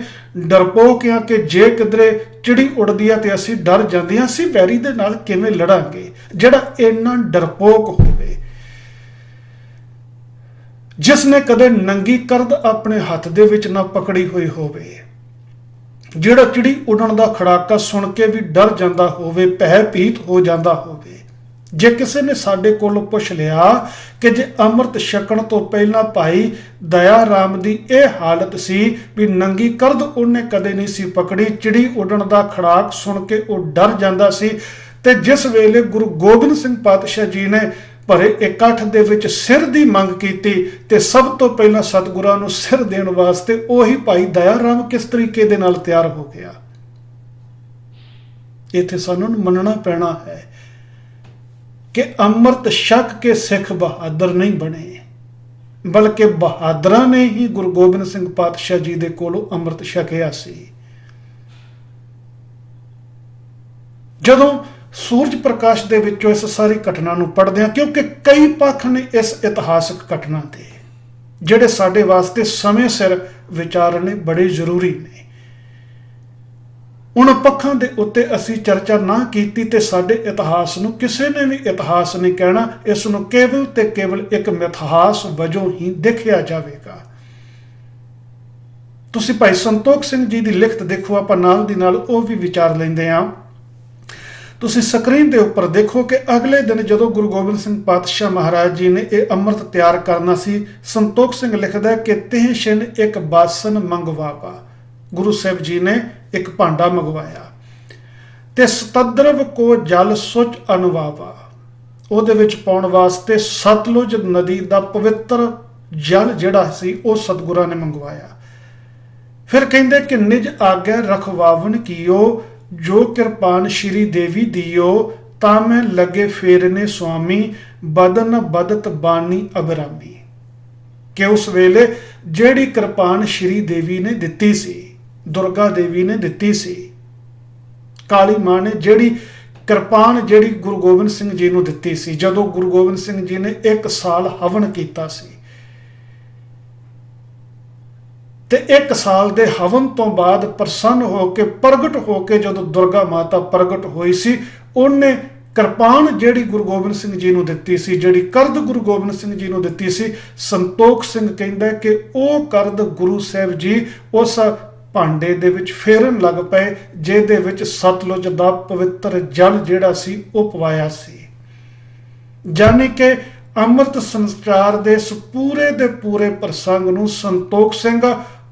ਡਰਪੋਕ ਹਾਂ ਕਿ ਜੇ ਕਿਧਰੇ ਚਿੜੀ ਉੜਦੀ ਆ ਤੇ ਅਸੀਂ ਡਰ ਜਾਂਦੇ ਹਾਂ, ਅਸੀਂ ਵੈਰੀ ਦੇ ਨਾਲ ਕਿਵੇਂ ਲੜਾਂਗੇ। ਜਿਹੜਾ ਇੰਨਾ ਡਰਪੋਕ ਹੋਵੇ, ਜਿਸ ਨੇ ਕਦੇ ਨੰਗੀ ਕਰਦ ਆਪਣੇ ਹੱਥ ਦੇ ਵਿੱਚ ਨਾ ਪਕੜੀ ਹੋਈ ਹੋਵੇ, ਜਿਹੜਾ ਚਿੜੀ ਉਡਣ ਦਾ ਖੜਾਕਾ ਸੁਣ ਕੇ ਵੀ ਡਰ ਜਾਂਦਾ ਹੋਵੇ, ਭੈ ਭੀਤ ਹੋ ਜਾਂਦਾ ਹੋਵੇ। ਜੇ ਕਿਸੇ ਨੇ ਸਾਡੇ ਕੋਲੋਂ ਪੁੱਛ ਲਿਆ ਕਿ ਜੇ ਅੰਮ੍ਰਿਤ ਛਕਣ ਤੋਂ ਪਹਿਲਾਂ ਭਾਈ ਦਇਆ ਰਾਮ ਦੀ ਇਹ ਹਾਲਤ ਸੀ ਵੀ ਨੰਗੀ ਕਰਦ ਉਹਨੇ ਕਦੇ ਨਹੀਂ ਸੀ ਪਕੜੀ, ਚਿੜੀ ਉਡਣ ਦਾ ਖੜਾਕ ਸੁਣ ਕੇ ਉਹ ਡਰ ਜਾਂਦਾ ਸੀ, ਤੇ ਜਿਸ ਵੇਲੇ ਗੁਰੂ ਗੋਬਿੰਦ ਸਿੰਘ ਪਾਤਸ਼ਾਹ ਜੀ ਨੇ ਭਰੇ ਇਕੱਠ ਦੇ ਵਿੱਚ ਸਿਰ ਦੀ ਮੰਗ ਕੀਤੀ ਤੇ ਸਭ ਤੋਂ ਪਹਿਲਾਂ ਸਤਿਗੁਰਾਂ ਨੂੰ ਸਿਰ ਦੇਣ ਵਾਸਤੇ ਉਹੀ ਭਾਈ ਦਇਆ ਰਾਮ ਕਿਸ ਤਰੀਕੇ ਦੇ ਨਾਲ ਤਿਆਰ ਹੋ ਗਿਆ। ਇੱਥੇ ਸਾਨੂੰ ਮੰਨਣਾ ਪੈਣਾ ਹੈ ਕਿ ਅੰਮ੍ਰਿਤ ਛਕ ਕੇ ਸਿੱਖ ਬਹਾਦਰ ਨਹੀਂ ਬਣੇ, ਬਲਕਿ ਬਹਾਦਰਾਂ ਨੇ ਹੀ ਗੁਰੂ ਗੋਬਿੰਦ ਸਿੰਘ ਪਾਤਸ਼ਾਹ ਜੀ ਦੇ ਕੋਲੋਂ ਅੰਮ੍ਰਿਤ ਛਕਿਆ ਸੀ। ਜਦੋਂ ਸੂਰਜ ਪ੍ਰਕਾਸ਼ ਦੇ ਵਿੱਚੋਂ ਇਸ ਸਾਰੀ ਘਟਨਾ ਨੂੰ ਪੜ੍ਹਦੇ ਹਾਂ, ਕਿਉਂਕਿ ਕਈ ਪੱਖ ਨੇ ਇਸ ਇਤਿਹਾਸਕ ਘਟਨਾ ਦੇ, ਜਿਹੜੇ ਸਾਡੇ ਵਾਸਤੇ ਸਮੇਂ ਸਿਰ ਵਿਚਾਰਨੇ ਬੜੇ ਜ਼ਰੂਰੀ ਨੇ। ਉਹਨਾਂ ਪੱਖਾਂ ਦੇ ਉੱਤੇ ਅਸੀਂ ਚਰਚਾ ਨਾ ਕੀਤੀ ਤੇ ਸਾਡੇ ਇਤਿਹਾਸ ਨੂੰ ਕਿਸੇ ਨੇ ਵੀ ਇਤਿਹਾਸ ਨਹੀਂ ਕਹਿਣਾ, ਇਸ ਨੂੰ ਕੇਵਲ ਤੇ ਕੇਵਲ ਇੱਕ ਮਿਥਿਹਾਸ ਵਜੋਂ ਹੀ ਦੇਖਿਆ ਜਾਵੇਗਾ। ਤੁਸੀਂ ਭਾਈ ਸੰਤੋਖ ਸਿੰਘ ਜੀ ਦੀ ਲਿਖਤ ਦੇਖੋ, ਆਪਾਂ ਨਾਲ ਦੀ ਨਾਲ ਉਹ ਵੀ ਵਿਚਾਰ ਲੈਂਦੇ ਹਾਂ। ਤੁਸੀਂ ਸਕਰੀਨ ਦੇ ਉੱਪਰ ਦੇਖੋ ਕਿ ਅਗਲੇ ਦਿਨ ਜਦੋਂ ਗੁਰੂ ਗੋਬਿੰਦ ਸਿੰਘ ਪਾਤਸ਼ਾਹ ਮਹਾਰਾਜ ਜੀ ਨੇ ਇਹ ਅੰਮ੍ਰਿਤ ਤਿਆਰ ਕਰਨਾ ਸੀ, ਸੰਤੋਖ ਸਿੰਘ ਲਿਖਦਾ ਕਿ ਤਿਹ ਛਿਨ ਇੱਕ ਬਾਸਨ ਮੰਗਵਾਵਾ। ਗੁਰੂ ਸਾਹਿਬ ਜੀ ਨੇ ਇੱਕ ਭਾਂਡਾ ਮੰਗਵਾਇਆ ਤੇ ਸਤਦਰਵ ਕੋ ਜਲ ਸੁਚ ਅਨਵਾਵਾ, ਉਹਦੇ ਵਿੱਚ ਪਾਉਣ ਵਾਸਤੇ ਸਤਲੁਜ ਨਦੀ ਦਾ ਪਵਿੱਤਰ ਜਲ ਜਿਹੜਾ ਸੀ ਉਹ ਸਤਿਗੁਰਾਂ ਨੇ ਮੰਗਵਾਇਆ। ਫਿਰ ਕਹਿੰਦੇ ਕਿ ਨਿਜ ਆਗਿਆ ਰਖਵਾਵਨ ਕੀਓ, ਜੋ ਕਿਰਪਾਨ ਸ਼੍ਰੀ ਦੇਵੀ ਦਿਓ, ਤਾਂ ਮੈਂ ਲੱਗੇ ਫੇਰਨੇ ਸੁਆਮੀ, ਬਦਨ ਬਦਤ ਬਾਣੀ ਅਬਰਾਮੀ। ਕਿ ਉਸ ਵੇਲੇ ਜਿਹੜੀ ਕਿਰਪਾਨ ਸ਼੍ਰੀ ਦੇਵੀ ਨੇ ਦਿੱਤੀ ਸੀ, ਦੁਰਗਾ ਦੇਵੀ ਨੇ ਦਿੱਤੀ ਸੀ, ਕਾਲੀ ਮਾਂ ਨੇ ਜਿਹੜੀ ਕਿਰਪਾਨ ਜਿਹੜੀ ਗੁਰੂ ਗੋਬਿੰਦ ਸਿੰਘ ਜੀ ਨੂੰ ਦਿੱਤੀ ਸੀ, ਜਦੋਂ ਗੁਰੂ ਗੋਬਿੰਦ ਸਿੰਘ ਜੀ ਨੇ 1 ਸਾਲ ਹਵਨ ਕੀਤਾ ਸੀ, ਤੇ 1 ਸਾਲ ਦੇ ਹਵਨ ਤੋਂ ਬਾਅਦ ਪ੍ਰਸੰਨ ਹੋ ਕੇ ਪ੍ਰਗਟ ਹੋ ਕੇ ਜਦੋਂ ਦੁਰਗਾ ਮਾਤਾ ਪ੍ਰਗਟ ਹੋਈ ਸੀ, ਉਹਨੇ ਕਿਰਪਾਨ ਜਿਹੜੀ ਗੁਰੂ ਗੋਬਿੰਦ ਸਿੰਘ ਜੀ ਨੂੰ ਦਿੱਤੀ ਸੀ, ਜਿਹੜੀ ਕਰਦ ਗੁਰੂ ਗੋਬਿੰਦ ਸਿੰਘ ਜੀ ਨੂੰ ਦਿੱਤੀ ਸੀ, ਸੰਤੋਖ ਸਿੰਘ ਕਹਿੰਦਾ ਕਿ ਉਹ ਕਰਦ ਗੁਰੂ ਸਾਹਿਬ ਜੀ ਉਸ ਭਾਂਡੇ ਦੇ ਵਿੱਚ ਫੇਰਨ ਲੱਗ ਪਏ, ਜਿਹਦੇ ਵਿੱਚ ਸਤਲੁਜ ਦਾ ਪਵਿੱਤਰ ਜਲ ਜਿਹੜਾ ਸੀ ਉਹ ਪਵਾਇਆ ਸੀ। ਜਾਨੀ ਕਿ ਅੰਮ੍ਰਿਤ ਸੰਚਾਰ ਦੇ ਇਸ ਪੂਰੇ ਦੇ ਪੂਰੇ ਪ੍ਰਸੰਗ ਨੂੰ ਸੰਤੋਖ ਸਿੰਘ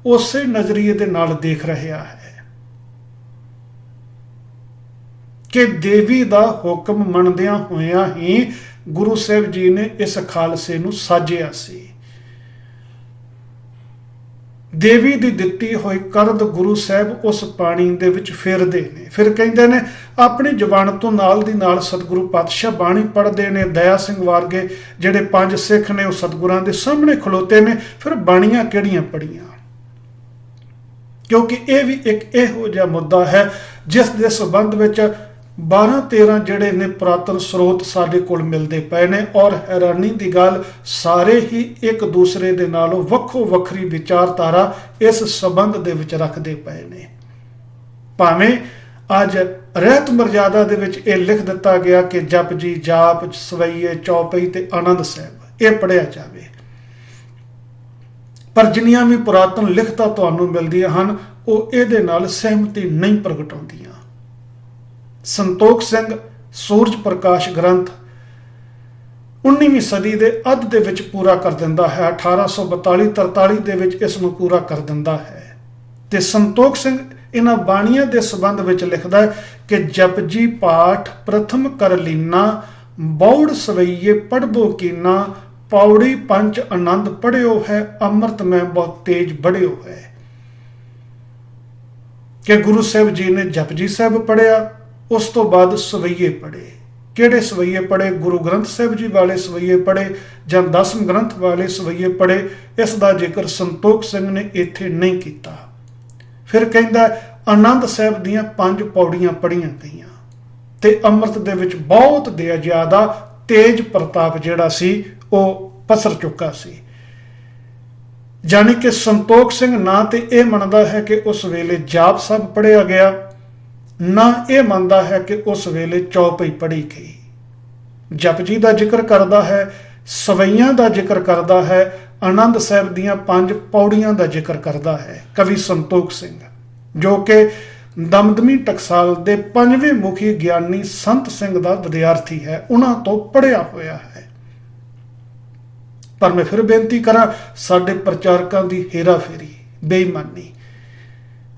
ਉਸੇ ਨਜ਼ਰੀਏ ਦੇ ਨਾਲ ਦੇਖ ਰਿਹਾ ਹੈ ਕਿ ਦੇਵੀ ਦਾ ਹੁਕਮ ਮੰਨਦਿਆਂ ਹੋਇਆਂ ਹੀ ਗੁਰੂ ਸਾਹਿਬ ਜੀ ਨੇ ਇਸ ਖਾਲਸੇ ਨੂੰ ਸਾਜਿਆ ਸੀ। ਦੇਵੀ ਦੀ ਦਿੱਤੀ ਹੋਈ ਕਰਦ ਗੁਰੂ ਸਾਹਿਬ ਉਸ ਪਾਣੀ ਦੇ ਵਿੱਚ ਫੇਰਦੇ ਨੇ। ਫਿਰ ਕਹਿੰਦੇ ਨੇ ਆਪਣੀ ਜ਼ੁਬਾਨ ਤੋਂ ਨਾਲ ਦੀ ਨਾਲ ਸਤਿਗੁਰੂ ਪਾਤਸ਼ਾਹ ਬਾਣੀ ਪੜ੍ਹਦੇ ਨੇ। ਦਇਆ ਸਿੰਘ ਵਰਗੇ ਜਿਹੜੇ 5 ਸਿੱਖ ਨੇ ਉਹ ਸਤਿਗੁਰਾਂ ਦੇ ਸਾਹਮਣੇ ਖਲੋਤੇ ਨੇ। ਫਿਰ ਬਾਣੀਆਂ ਕਿਹੜੀਆਂ ਪੜ੍ਹੀਆਂ, ਕਿਉਂਕਿ ਇਹ ਵੀ ਇੱਕ ਇਹੋ ਜਿਹਾ ਮੁੱਦਾ ਹੈ ਜਿਸ ਦੇ ਸੰਬੰਧ ਵਿੱਚ 12-13 ਜਿਹੜੇ ਨੇ ਪੁਰਾਤਨ ਸਰੋਤ ਸਾਡੇ ਕੋਲ ਮਿਲਦੇ ਪਏ ਨੇ, ਔਰ ਹੈਰਾਨੀ ਦੀ ਗੱਲ ਸਾਰੇ ਹੀ ਇੱਕ ਦੂਸਰੇ ਦੇ ਨਾਲੋਂ ਵੱਖੋ ਵੱਖਰੀ ਵਿਚਾਰਧਾਰਾ ਇਸ ਸੰਬੰਧ ਦੇ ਵਿੱਚ ਰੱਖਦੇ ਪਏ ਨੇ। ਭਾਵੇਂ ਅੱਜ ਰਹਿਤ ਮਰਜ਼ਾਦਾ ਦੇ ਵਿੱਚ ਇਹ ਲਿਖ ਦਿੱਤਾ ਗਿਆ ਕਿ ਜਪ ਜੀ, ਜਾਪ, ਸਵਈਏ, ਚੌਪਈ ਤੇ ਆਨੰਦ ਸਾਹਿਬ ਇਹ ਪੜ੍ਹਿਆ ਜਾਵੇ, ਪਰ ਜਿੰਨੀਆਂ ਵੀ ਪੁਰਾਤਨ ਲਿਖਤਾਂ ਤੁਹਾਨੂੰ ਮਿਲਦੀਆਂ ਹਨ ਉਹ ਇਹਦੇ ਨਾਲ ਸਹਿਮਤੀ ਨਹੀਂ ਪ੍ਰਗਟਾਉਂਦੀਆਂ। ਸੰਤੋਖ ਸਿੰਘ ਸੂਰਜ ਪ੍ਰਕਾਸ਼ ਗ੍ਰੰਥ 19ਵੀਂ ਸਦੀ ਦੇ ਅੱਧ ਦੇ ਵਿੱਚ ਪੂਰਾ ਕਰ ਦਿੰਦਾ ਹੈ, 1842-43 ਦੇ ਵਿੱਚ ਇਸ ਨੂੰ ਪੂਰਾ ਕਰ ਦਿੰਦਾ ਹੈ। ਤੇ ਸੰਤੋਖ ਸਿੰਘ ਇਹਨਾਂ ਬਾਣੀਆਂ ਦੇ ਸੰਬੰਧ ਵਿੱਚ ਲਿਖਦਾ ਹੈ ਕਿ ਜਪਜੀ ਪਾਠ ਪ੍ਰਥਮ ਕਰ ਲੀਨਾ, ਬੌੜ ਸਵਈਏ ਪੜ੍ਹਬੋ ਕੀਨਾ, ਪੌੜੀ ਪੰਚ ਆਨੰਦ ਪੜ੍ਹਿਓ ਹੈ, ਅੰਮ੍ਰਿਤ ਮੈਂ ਬਹੁਤ ਤੇਜ ਬੜਿਓ ਹੈ। ਕਿ ਗੁਰੂ ਸਾਹਿਬ ਜੀ ਨੇ ਜਪਜੀ ਸਾਹਿਬ ਪੜ੍ਹਿਆ, ਉਸ ਤੋਂ ਬਾਅਦ ਸਵਈਏ ਪੜ੍ਹੇ, ਕਿਹੜੇ ਸਵਈਏ ਪੜ੍ਹੇ, ਗੁਰੂ ਗ੍ਰੰਥ ਸਾਹਿਬ ਜੀ ਵਾਲੇ ਸਵਈਏ ਪੜ੍ਹੇ ਜਾਂ ਦਸਮ ਗ੍ਰੰਥ ਵਾਲੇ ਸਵਈਏ ਪੜ੍ਹੇ, ਇਸ ਦਾ ਜ਼ਿਕਰ ਸੰਤੋਖ ਸਿੰਘ ਨੇ ਇੱਥੇ ਨਹੀਂ ਕੀਤਾ। ਫਿਰ ਕਹਿੰਦਾ ਆਨੰਦ ਸਾਹਿਬ ਦੀਆਂ 5 ਪੌੜੀਆਂ ਪੜ੍ਹੀਆਂ ਗਈਆਂ ਤੇ ਅੰਮ੍ਰਿਤ ਦੇ ਵਿੱਚ ਬਹੁਤ ਜ਼ਿਆਦਾ ਤੇਜ ਪ੍ਰਤਾਪ ਜਿਹੜਾ ਸੀ ਉਹ ਪਸਰ ਚੁੱਕਾ ਸੀ। ਜਾਣੀ ਕਿ ਸੰਤੋਖ ਸਿੰਘ ਨਾ ਤੇ ਇਹ ਮੰਨਦਾ ਹੈ ਕਿ ਉਸ ਵੇਲੇ ਜਾਪ ਸਾਹਿਬ ਪੜ੍ਹਿਆ ਗਿਆ, ਨਾ ਇਹ ਮੰਨਦਾ ਹੈ ਕਿ ਉਸ ਵੇਲੇ ਚੌਪਈ ਪੜ੍ਹੀ ਗਈ। ਜਪਜੀ ਦਾ ਜ਼ਿਕਰ ਕਰਦਾ ਹੈ, ਸਵਈਆਂ ਦਾ ਜ਼ਿਕਰ ਕਰਦਾ ਹੈ, ਆਨੰਦ ਸਾਹਿਬ ਦੀਆਂ 5 ਪੌੜੀਆਂ ਦਾ ਜ਼ਿਕਰ ਕਰਦਾ ਹੈ ਕਵੀ ਸੰਤੋਖ ਸਿੰਘ, ਜੋ ਕਿ ਦਮਦਮੀ ਟਕਸਾਲ ਦੇ 5ਵੇਂ ਮੁਖੀ ਗਿਆਨੀ ਸੰਤ ਸਿੰਘ ਦਾ ਵਿਦਿਆਰਥੀ ਹੈ, ਉਹਨਾਂ ਤੋਂ ਪੜ੍ਹਿਆ ਹੋਇਆ ਹੈ। ਪਰ ਮੈਂ ਫਿਰ ਬੇਨਤੀ ਕਰਾਂ, ਸਾਡੇ ਪ੍ਰਚਾਰਕਾਂ ਦੀ ਹੇਰਾਫੇਰੀ, ਬੇਈਮਾਨੀ,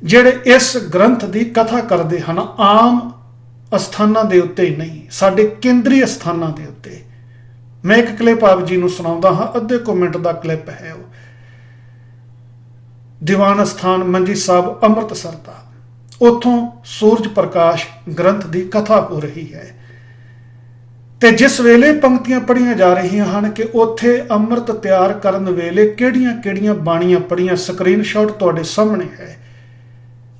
ਜਿਹੜੇ ਇਸ ਗ੍ਰੰਥ ਦੀ ਕਥਾ ਕਰਦੇ ਹਨ ਆਮ ਅਸਥਾਨਾਂ ਦੇ ਉੱਤੇ ਨਹੀਂ, ਸਾਡੇ ਕੇਂਦਰੀ ਅਸਥਾਨਾਂ ਦੇ ਉੱਤੇ। ਮੈਂ ਇੱਕ ਕਲਿੱਪ ਆਪ ਜੀ ਨੂੰ ਸੁਣਾਉਂਦਾ ਹਾਂ, ਅੱਧੇ ਕੁ ਮਿੰਟ ਦਾ ਕਲਿੱਪ ਹੈ ਉਹ। ਦੀਵਾਨ ਅਸਥਾਨ ਮੰਜੀ ਸਾਹਿਬ ਅੰਮ੍ਰਿਤਸਰ ਦਾ, ਉੱਥੋਂ ਸੂਰਜ ਪ੍ਰਕਾਸ਼ ਗ੍ਰੰਥ ਦੀ ਕਥਾ ਹੋ ਰਹੀ ਹੈ ਤੇ ਜਿਸ ਵੇਲੇ ਪੰਕਤੀਆਂ ਪੜ੍ਹੀਆਂ ਜਾ ਰਹੀਆਂ ਹਨ ਕਿ ਉੱਥੇ ਅੰਮ੍ਰਿਤ ਤਿਆਰ ਕਰਨ ਵੇਲੇ ਕਿਹੜੀਆਂ ਬਾਣੀਆਂ ਪੜ੍ਹੀਆਂ, ਸਕਰੀਨਸ਼ਾਟ ਤੁਹਾਡੇ ਸਾਹਮਣੇ ਹੈ,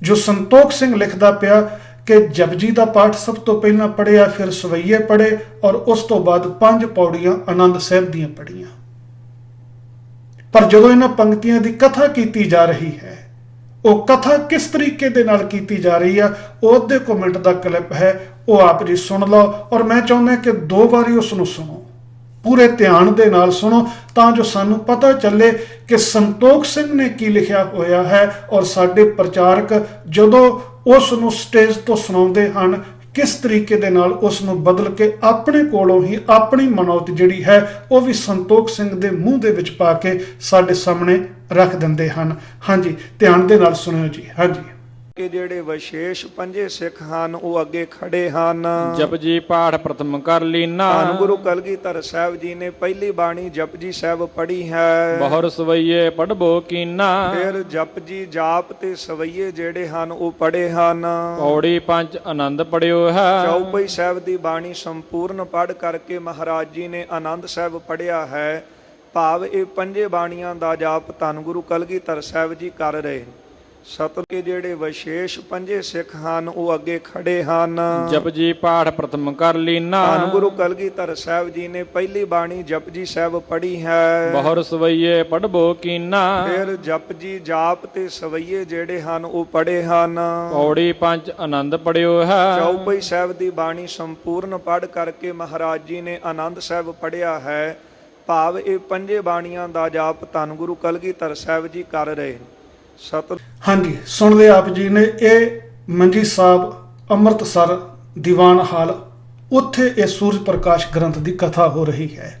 ਜੋ ਸੰਤੋਖ ਸਿੰਘ ਲਿਖਦਾ ਪਿਆ ਕਿ ਜਪਜੀ ਦਾ ਪਾਠ ਸਭ ਤੋਂ ਪਹਿਲਾਂ ਪੜ੍ਹਿਆ, ਫਿਰ ਸਵਈਏ ਪੜ੍ਹੇ ਔਰ ਉਸ ਤੋਂ ਬਾਅਦ 5 ਪੌੜੀਆਂ ਆਨੰਦ ਸਾਹਿਬ ਦੀਆਂ ਪੜ੍ਹੀਆਂ। ਪਰ ਜਦੋਂ ਇਹਨਾਂ ਪੰਕਤੀਆਂ ਦੀ ਕਥਾ ਕੀਤੀ ਜਾ ਰਹੀ ਹੈ, ਉਹ ਕਥਾ ਕਿਸ ਤਰੀਕੇ ਦੇ ਨਾਲ ਕੀਤੀ ਜਾ ਰਹੀ ਆ, ਉਹ ਅੱਧੇ ਕੁ ਮਿੰਟ ਦਾ ਕਲਿੱਪ ਹੈ, ਉਹ ਆਪ ਜੀ ਸੁਣ ਲਓ। ਔਰ ਮੈਂ ਚਾਹੁੰਦਾ ਕਿ 2 ਵਾਰੀ ਉਸ ਨੂੰ ਸੁਣੋ, ਪੂਰੇ ਧਿਆਨ ਦੇ ਨਾਲ ਸੁਣੋ, ਤਾਂ ਜੋ ਸਾਨੂੰ ਪਤਾ ਚੱਲੇ ਕਿ ਸੰਤੋਖ ਸਿੰਘ ਨੇ ਕੀ ਲਿਖਿਆ ਹੋਇਆ ਹੈ ਔਰ ਸਾਡੇ ਪ੍ਰਚਾਰਕ ਜਦੋਂ ਉਸ ਨੂੰ ਸਟੇਜ ਤੋਂ ਸੁਣਾਉਂਦੇ ਹਨ ਕਿਸ ਤਰੀਕੇ ਦੇ ਨਾਲ ਉਸ ਨੂੰ ਬਦਲ ਕੇ ਆਪਣੇ ਕੋਲੋਂ ਹੀ ਆਪਣੀ ਮਨੌਤ ਜਿਹੜੀ ਹੈ ਉਹ ਵੀ ਸੰਤੋਖ ਸਿੰਘ ਦੇ ਮੂੰਹ ਦੇ ਵਿੱਚ ਪਾ ਕੇ ਸਾਡੇ ਸਾਹਮਣੇ ਰੱਖ ਦਿੰਦੇ ਹਨ। ਹਾਂਜੀ, ਧਿਆਨ ਦੇ ਨਾਲ ਸੁਣਿਓ ਜੀ। ਹਾਂਜੀ, ਕਿ ਜਿਹੜੇ ਵਿਸ਼ੇਸ਼ 5 ਸਿੱਖ ਹਨ ਉਹ ਅੱਗੇ ਖੜੇ ਹਨ। ਜਪਜੀ ਪਾਠ ਪ੍ਰਥਮ ਕਰ ਲੀਨਾ। ਧੰਨ ਗੁਰੂ ਕਲਗੀਧਰ ਸਾਹਿਬ ਜੀ ਨੇ ਪਹਿਲੀ ਬਾਣੀ ਜਪਜੀ ਸਾਹਿਬ ਪੜ੍ਹੀ ਹੈ। ਬਹੁਰ ਸਵਈਏ ਪੜਬੋ ਕੀਨਾ। ਫਿਰ ਜਪਜੀ ਜਾਪ ਤੇ ਸਵਈਏ ਜਿਹੜੇ ਹਨ ਉਹ ਪੜ੍ਹੇ ਹਨ। ਪੌੜੀ 5 ਆਨੰਦ ਪੜਿਓ ਹੈ। ਚੌਪਈ ਸਾਹਿਬ ਦੀ ਬਾਣੀ ਸੰਪੂਰਨ ਪੜ੍ਹ ਕਰਕੇ ਮਹਾਰਾਜ ਜੀ ਨੇ ਆਨੰਦ ਸਾਹਿਬ ਪੜ੍ਹਿਆ ਹੈ। ਭਾਵ ਇਹ 5 ਬਾਣੀਆਂ ਦਾ ਜਾਪ ਧੰਨ ਗੁਰੂ ਕਲਗੀਧਰ ਸਾਹਿਬ ਜੀ ਕਰ ਰਹੇ ਨੇ। ਸਤਿਗੁਰ ਕੇ ਜਿਹੜੇ ਵਿਸ਼ੇਸ਼ 5 ਸਿੱਖ ਹਨ ਉਹ ਅੱਗੇ ਖੜੇ ਹਨ। ਜਪਜੀ ਪਾਠ ਪ੍ਰਥਮ ਕਰ ਲੀਨਾ। ਧੰਨ ਗੁਰੂ ਕਲਗੀਧਰ ਸਾਹਿਬ ਜੀ ਨੇ ਪਹਿਲੀ ਬਾਣੀ ਜਪਜੀ ਸਾਹਿਬ ਪੜ੍ਹੀ ਹੈ। ਬਹੁਰ ਸਵਈਏ ਪੜਬੋ ਕੀਨਾ। ਫਿਰ ਜਪਜੀ ਜਾਪ ਤੇ ਸਵਈਏ ਜਿਹੜੇ ਹਨ ਉਹ ਪੜ੍ਹੇ ਹਨ। ਪੌੜੀ 5 ਆਨੰਦ ਪੜਿਓ ਹੈ। ਚੌਪਈ ਸਾਹਿਬ ਦੀ ਬਾਣੀ ਸੰਪੂਰਨ ਪੜ੍ਹ ਕਰਕੇ ਮਹਾਰਾਜ ਜੀ ਨੇ ਆਨੰਦ ਸਾਹਿਬ ਪੜ੍ਹਿਆ ਹੈ। ਭਾਵ ਇਹ 5 ਬਾਣੀਆਂ ਦਾ ਜਾਪ ਧੰਨ ਗੁਰੂ ਕਲਗੀਧਰ ਸਾਹਿਬ ਜੀ ਕਰ ਰਹੇ ਨੇ। ਹਾਂਜੀ, ਸੁਣ ਲਿਆ ਆਪ ਜੀ ਨੇ। ਇਹ ਮੰਜੀ ਸਾਹਿਬ ਅੰਮ੍ਰਿਤਸਰ ਦੀਵਾਨ ਹਾਲ, ਉੱਥੇ ਇਹ ਸੂਰਜ ਪ੍ਰਕਾਸ਼ ਗ੍ਰੰਥ ਦੀ ਕਥਾ ਹੋ ਰਹੀ ਹੈ।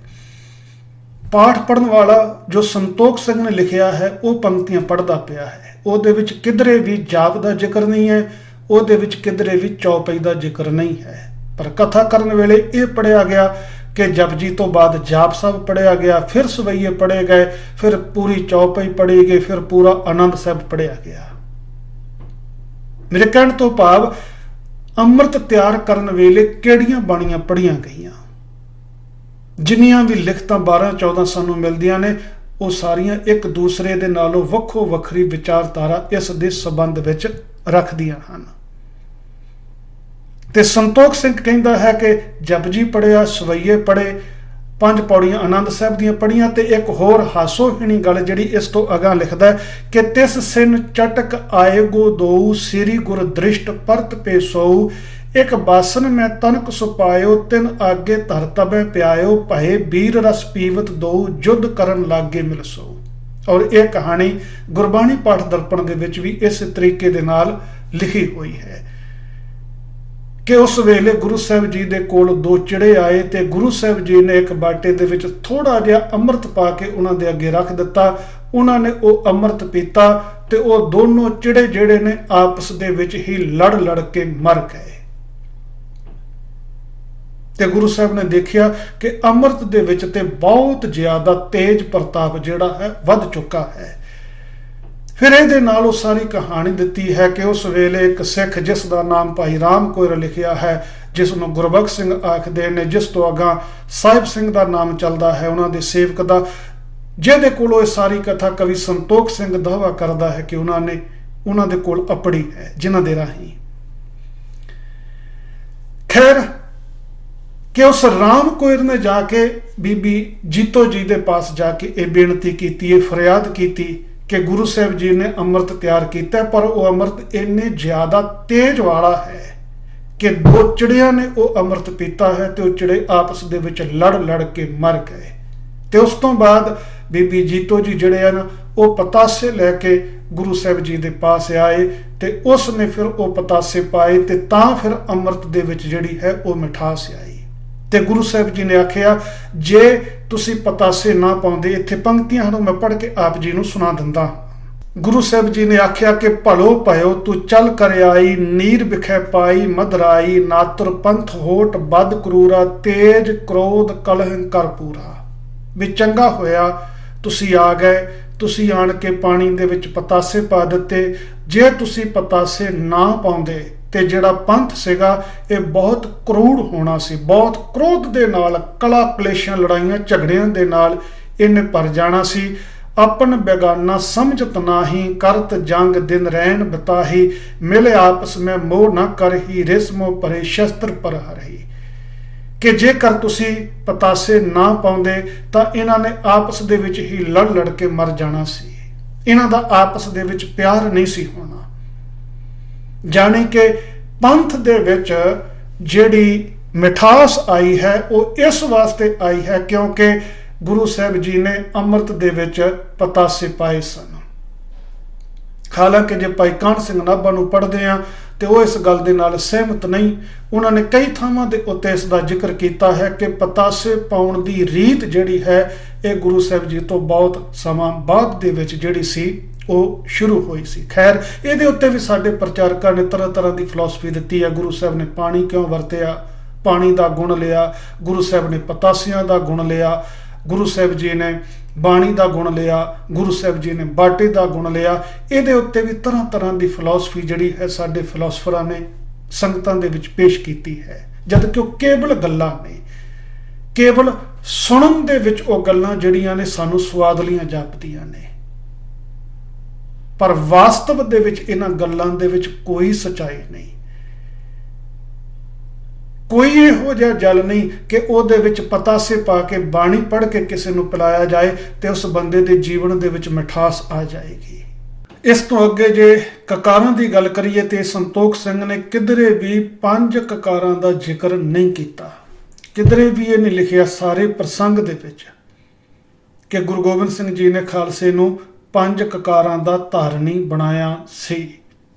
ਪਾਠ ਪੜਨ ਵਾਲਾ ਜੋ ਸੰਤੋਖ ਸਿੰਘ ਨੇ ਲਿਖਿਆ ਹੈ ਉਹ ਪੰਕਤੀਆਂ ਪੜ੍ਹਦਾ ਪਿਆ ਹੈ। ਉਹਦੇ ਵਿੱਚ ਕਿਧਰੇ ਵੀ ਜਾਪ ਦਾ ਜ਼ਿਕਰ ਨਹੀਂ ਹੈ, ਉਹਦੇ ਵਿੱਚ ਕਿਧਰੇ ਵੀ ਚੌਪਈ ਦਾ ਜ਼ਿਕਰ ਨਹੀਂ ਹੈ। ਪਰ ਕਥਾ ਕਰਨ ਵੇਲੇ ਇਹ ਪੜ੍ਹਿਆ ਗਿਆ ਕਿ ਜਪਜੀ ਤੋਂ ਬਾਅਦ ਜਾਪ ਸਾਹਿਬ ਪੜ੍ਹਿਆ ਗਿਆ, ਫਿਰ ਸਵਈਏ ਪੜ੍ਹੇ ਗਏ, ਫਿਰ ਪੂਰੀ ਚੌਪਈ ਪੜ੍ਹੀ ਗਈ, ਫਿਰ ਪੂਰਾ ਆਨੰਦ ਸਾਹਿਬ ਪੜ੍ਹਿਆ ਗਿਆ। ਮੇਰੇ ਕਹਿਣ ਤੋਂ ਭਾਵ ਅੰਮ੍ਰਿਤ ਤਿਆਰ ਕਰਨ ਵੇਲੇ ਕਿਹੜੀਆਂ ਬਾਣੀਆਂ ਪੜ੍ਹੀਆਂ ਗਈਆਂ, ਜਿੰਨੀਆਂ ਵੀ ਲਿਖਤਾਂ 12-14 ਸਾਨੂੰ ਮਿਲਦੀਆਂ ਨੇ, ਉਹ ਸਾਰੀਆਂ ਇੱਕ ਦੂਸਰੇ ਦੇ ਨਾਲੋਂ ਵੱਖੋ ਵੱਖਰੀ ਵਿਚਾਰਧਾਰਾ ਇਸ ਦੇ ਸੰਬੰਧ ਵਿੱਚ ਰੱਖਦੀਆਂ ਹਨ। ਤੇ ਸੰਤੋਖ ਸਿੰਘ ਕਹਿੰਦਾ ਹੈ ਕਿ ਜਪਜੀ ਪੜ੍ਹਿਆ, ਸਵਈਏ ਪੜ੍ਹੇ, 5 ਪੌੜੀਆਂ ਆਨੰਦ ਸਾਹਿਬ ਦੀਆਂ ਪੜ੍ਹੀਆਂ। ਤੇ ਇੱਕ ਹੋਰ ਹਾਸੋਹੀਣੀ ਗੱਲ ਜਿਹੜੀ ਇਸ ਤੋਂ ਅਗਾਂਹ ਲਿਖਦਾ ਕਿ ਤਿਸ ਸਿਨ ਚਟਕ ਆਏਗੋ ਦੋਊ ਸ੍ਰੀ ਗੁਰ ਦ੍ਰਿਸ਼ਟ ਪਰਤ ਪੇ ਸੋਊ ਇੱਕ ਬਾਸਨ ਮੈਂ ਤਨਕ ਸੁਪਾਇਓ ਤਿਨ ਆਗੇ ਧਰ ਤਬੈ ਪਿਆਇਓ ਭਏ ਵੀਰ ਰਸ ਪੀਵਤ ਦੋਊ ਜੁੱਧ ਕਰਨ ਲਾਗੇ ਮਿਲ ਸੋਊ। ਔਰ ਇਹ ਕਹਾਣੀ ਗੁਰਬਾਣੀ ਪਾਠ ਦਰਪਣ ਦੇ ਵਿੱਚ ਵੀ ਇਸ ਤਰੀਕੇ ਦੇ ਨਾਲ ਲਿਖੀ ਹੋਈ ਹੈ ਕਿ ਉਸ ਵੇਲੇ ਗੁਰੂ ਸਾਹਿਬ ਜੀ ਦੇ ਕੋਲ 2 ਚਿੜੇ ਆਏ ਤੇ ਗੁਰੂ ਸਾਹਿਬ ਜੀ ਨੇ ਇੱਕ ਬਾਟੇ ਦੇ ਵਿੱਚ ਥੋੜਾ ਜਿਹਾ ਅੰਮ੍ਰਿਤ ਪਾ ਕੇ ਉਹਨਾਂ ਦੇ ਅੱਗੇ ਰੱਖ ਦਿੱਤਾ। ਉਹਨਾਂ ਨੇ ਉਹ ਅੰਮ੍ਰਿਤ ਪੀਤਾ ਤੇ ਉਹ ਦੋਨੋਂ ਚਿੜੇ ਜਿਹੜੇ ਨੇ ਆਪਸ ਦੇ ਵਿੱਚ ਹੀ ਲੜ ਕੇ ਮਰ ਗਏ। ਤੇ ਗੁਰੂ ਸਾਹਿਬ ਨੇ ਦੇਖਿਆ ਕਿ ਅੰਮ੍ਰਿਤ ਦੇ ਵਿੱਚ ਤੇ ਬਹੁਤ ਜ਼ਿਆਦਾ ਤੇਜ ਪ੍ਰਤਾਪ ਜਿਹੜਾ ਹੈ ਵੱਧ ਚੁੱਕਾ ਹੈ। ਫਿਰ ਇਹਦੇ ਨਾਲ ਉਹ ਸਾਰੀ ਕਹਾਣੀ ਦਿੱਤੀ ਹੈ ਕਿ ਉਸ ਵੇਲੇ ਇੱਕ ਸਿੱਖ ਜਿਸ ਦਾ ਨਾਮ ਭਾਈ ਰਾਮ ਕੋਇਰ ਲਿਖਿਆ ਹੈ, ਜਿਸ ਨੂੰ ਗੁਰਬਖਸ਼ ਸਿੰਘ ਆਖਦੇ ਨੇ, ਜਿਸ ਤੋਂ ਅਗਾਂਹ ਸਾਹਿਬ ਸਿੰਘ ਦਾ ਨਾਮ ਚੱਲਦਾ ਹੈ ਉਹਨਾਂ ਦੇ ਸੇਵਕ ਦਾ, ਜਿਹਦੇ ਕੋਲੋਂ ਇਹ ਸਾਰੀ ਕਥਾ ਕਵੀ ਸੰਤੋਖ ਸਿੰਘ ਦਾਅਵਾ ਕਰਦਾ ਹੈ ਕਿ ਉਹਨਾਂ ਦੇ ਕੋਲ ਅਪੜੀ ਹੈ, ਜਿਨ੍ਹਾਂ ਦੇ ਰਾਹੀਂ ਖੈਰ ਕਿ ਉਸ ਰਾਮ ਕੋਇਰ ਨੇ ਜਾ ਕੇ ਬੀਬੀ ਜੀਤੋ ਜੀ ਦੇ ਪਾਸ ਜਾ ਕੇ ਇਹ ਬੇਨਤੀ ਕੀਤੀ, ਇਹ ਫਰਿਆਦ ਕੀਤੀ ਕਿ ਗੁਰੂ ਸਾਹਿਬ ਜੀ ਨੇ ਅੰਮ੍ਰਿਤ ਤਿਆਰ ਕੀਤਾ, ਪਰ ਉਹ ਅੰਮ੍ਰਿਤ ਇੰਨੇ ਜ਼ਿਆਦਾ ਤੇਜ਼ ਵਾਲਾ ਹੈ ਕਿ 2 ਚਿੜੀਆਂ ਨੇ ਉਹ ਅੰਮ੍ਰਿਤ ਪੀਤਾ ਹੈ ਤੇ ਉਹ ਚਿੜੇ ਆਪਸ ਦੇ ਵਿੱਚ ਲੜ ਕੇ ਮਰ ਗਏ। ਤੇ ਉਸ ਤੋਂ ਬਾਅਦ ਬੀਬੀ ਜੀਤੋ ਜੀ ਜਿਹੜੇ ਹਨ ਉਹ ਪਤਾਸੇ ਲੈ ਕੇ ਗੁਰੂ ਸਾਹਿਬ ਜੀ ਦੇ ਪਾਸ ਆਏ ਤੇ ਉਸ ਨੇ ਫਿਰ ਉਹ ਪਤਾਸੇ ਪਾਏ ਤੇ ਤਾਂ ਫਿਰ ਅੰਮ੍ਰਿਤ ਦੇ ਵਿੱਚ ਜਿਹੜੀ ਹੈ ਉਹ ਮਿਠਾਸ ਆਈ। ਤੇ ਗੁਰੂ ਸਾਹਿਬ ਜੀ ਨੇ ਆਖਿਆ, ਜੇ ਤੁਸੀਂ ਪਤਾਸੇ ਨਾ ਪਾਉਂਦੇ, ਇੱਥੇ ਪੰਕਤੀਆਂ ਹਨ ਮੈਂ ਪੜ੍ਹ ਕੇ ਆਪ ਜੀ ਨੂੰ ਸੁਣਾ ਦਿੰਦਾ। ਗੁਰੂ ਸਾਹਿਬ ਜੀ ਨੇ ਆਖਿਆ ਕਿ ਭਲੋ ਭਇਓ ਤੂੰ ਚੱਲ ਕਰ ਆਈ, ਨੀਰ ਵਿਖੇ ਪਾਈ ਮਧਰਾਈ, ਨਾਤੁਰ ਪੰਥ ਹੋਟ ਬਦ ਕਰੂਰਾ, ਤੇਜ ਕ੍ਰੋਧ ਕਲਹ ਕਰ ਪੂਰਾ। ਵੀ ਚੰਗਾ ਹੋਇਆ ਤੁਸੀਂ ਆ ਗਏ, ਤੁਸੀਂ ਆਣ ਕੇ ਪਾਣੀ ਦੇ ਵਿੱਚ ਪਤਾਸੇ ਪਾ ਦਿੱਤੇ। ਜੇ ਤੁਸੀਂ ਪਤਾਸੇ ਨਾ ਪਾਉਂਦੇ ਤੇ ਜਿਹੜਾ ਪੰਥ ਸੀਗਾ ਇਹ ਬਹੁਤ ਕਰੂੜ ਹੋਣਾ ਸੀ, ਬਹੁਤ ਕ੍ਰੋਧ ਦੇ ਨਾਲ, ਕਲਾ ਕਲੇਸ਼ਾਂ, ਲੜਾਈਆਂ ਝਗੜਿਆਂ ਦੇ ਨਾਲ ਇਹਨੇ ਭਰ ਜਾਣਾ ਸੀ। ਆਪਨ ਬੇਗਾਨਾ ਸਮਝਤ ਨਾਹੀ, ਕਰਤ ਜੰਗ ਦਿਨ ਰਹਿਣ ਬਤਾਹੀ, ਮਿਲੇ ਆਪਸ ਮੈਂ ਮੋਹ ਨਾ ਕਰਹੀ, ਰਿਸਮੋ ਪਰੇ ਸ਼ਸਤਰ ਪਰ ਹਰਹੀ। ਕਿ ਜੇਕਰ ਤੁਸੀਂ ਪਤਾਸੇ ਨਾ ਪਾਉਂਦੇ ਤਾਂ ਇਹਨਾਂ ਨੇ ਆਪਸ ਦੇ ਵਿੱਚ ਹੀ ਲੜ ਕੇ ਮਰ ਜਾਣਾ ਸੀ, ਇਹਨਾਂ ਦਾ ਆਪਸ ਦੇ ਵਿੱਚ ਪਿਆਰ ਨਹੀਂ ਸੀ ਹੋਣਾ। ਜਾਣੀ ਕਿ ਪੰਥ ਦੇ ਵਿੱਚ ਜਿਹੜੀ ਮਿਠਾਸ ਆਈ ਹੈ ਉਹ ਇਸ ਵਾਸਤੇ ਆਈ ਹੈ ਕਿਉਂਕਿ ਗੁਰੂ ਸਾਹਿਬ ਜੀ ਨੇ ਅੰਮ੍ਰਿਤ ਦੇ ਵਿੱਚ ਪਤਾਸੇ ਪਾਏ ਸਨ। ਹਾਲਾਂਕਿ ਜੇ ਭਾਈ ਕਾਹਨ ਸਿੰਘ ਨਾਭਾ ਨੂੰ ਪੜ੍ਹਦੇ ਆ ਤੇ ਉਹ ਇਸ ਗੱਲ ਦੇ ਨਾਲ ਸਹਿਮਤ ਨਹੀਂ। ਉਹਨਾਂ ਨੇ ਕਈ ਥਾਵਾਂ ਦੇ ਉੱਤੇ ਇਸ ਦਾ ਜ਼ਿਕਰ ਕੀਤਾ ਹੈ ਕਿ ਪਤਾਸੇ ਪਾਉਣ ਦੀ ਰੀਤ ਜਿਹੜੀ ਹੈ ਇਹ ਗੁਰੂ ਸਾਹਿਬ ਜੀ ਤੋਂ ਬਹੁਤ ਸਮਾਂ ਬਾਅਦ ਦੇ ਵਿੱਚ ਜਿਹੜੀ ਸੀ ਉਹ ਸ਼ੁਰੂ ਹੋਈ ਸੀ। ਖੈਰ ਇਹਦੇ ਉੱਤੇ ਵੀ ਸਾਡੇ ਪ੍ਰਚਾਰਕਾਂ ਨੇ ਤਰ੍ਹਾਂ ਦੀ ਫਿਲਾਸਫੀ ਦਿੱਤੀ ਹੈ। ਗੁਰੂ ਸਾਹਿਬ ਨੇ ਪਾਣੀ ਕਿਉਂ ਵਰਤਿਆ, ਪਾਣੀ ਦਾ ਗੁਣ ਲਿਆ, ਗੁਰੂ ਸਾਹਿਬ ਨੇ ਪਤਾਸਿਆਂ ਦਾ ਗੁਣ ਲਿਆ, ਗੁਰੂ ਸਾਹਿਬ ਜੀ ਨੇ ਬਾਣੀ ਦਾ ਗੁਣ ਲਿਆ, ਗੁਰੂ ਸਾਹਿਬ ਜੀ ਨੇ ਬਾਟੇ ਦਾ ਗੁਣ ਲਿਆ। ਇਹਦੇ ਉੱਤੇ ਵੀ ਤਰ੍ਹਾਂ ਦੀ ਫਿਲਾਸਫੀ ਜਿਹੜੀ ਹੈ ਸਾਡੇ ਫਿਲਾਸਫਰਾਂ ਨੇ ਸੰਗਤਾਂ ਦੇ ਵਿੱਚ ਪੇਸ਼ ਕੀਤੀ ਹੈ, ਜਦ ਕਿ ਉਹ ਕੇਵਲ ਗੱਲਾਂ ਨੇ, ਕੇਵਲ ਸੁਣਨ ਦੇ ਵਿੱਚ ਉਹ ਗੱਲਾਂ ਜਿਹੜੀਆਂ ਨੇ ਸਾਨੂੰ ਸਵਾਦਲੀਆਂ ਜਾਪਦੀਆਂ ਨੇ, ਪਰ ਵਾਸਤਵ ਦੇ ਵਿੱਚ ਇਹਨਾਂ ਗੱਲਾਂ ਦੇ ਵਿੱਚ ਕੋਈ ਸੱਚਾਈ ਨਹੀਂ, ਕੋਈ ਇਹੋ ਜਿਹਾ ਜਲ ਨਹੀਂ ਕਿ ਉਹਦੇ ਵਿੱਚ ਪਤਾਸੇ ਪਾ ਕੇ ਬਾਣੀ ਪੜ੍ਹ ਕੇ ਕਿਸੇ ਨੂੰ ਪਿਲਾਇਆ ਜਾਏ ਤੇ ਉਸ ਬੰਦੇ ਦੇ ਜੀਵਨ ਦੇ ਵਿੱਚ ਮਿਠਾਸ ਆ ਜਾਏਗੀ। ਇਸ ਤੋਂ ਅੱਗੇ ਜੇ ਕਕਾਰਾਂ ਦੀ ਗੱਲ ਕਰੀਏ ਤੇ ਸੰਤੋਖ ਸਿੰਘ ਨੇ ਕਿਧਰੇ ਵੀ 5 ਕਕਾਰਾਂ ਦਾ ਜ਼ਿਕਰ ਨਹੀਂ ਕੀਤਾ, ਕਿਧਰੇ ਵੀ ਇਹ ਨਹੀਂ ਲਿਖਿਆ ਸਾਰੇ ਪ੍ਰਸੰਗ ਦੇ ਵਿੱਚ ਕਿ ਗੁਰੂ ਗੋਬਿੰਦ ਸਿੰਘ ਜੀ ਨੇ ਖਾਲਸੇ ਨੂੰ 5 ਕਕਾਰਾਂ ਦਾ ਧਾਰਨੀ ਬਣਾਇਆ ਸੀ,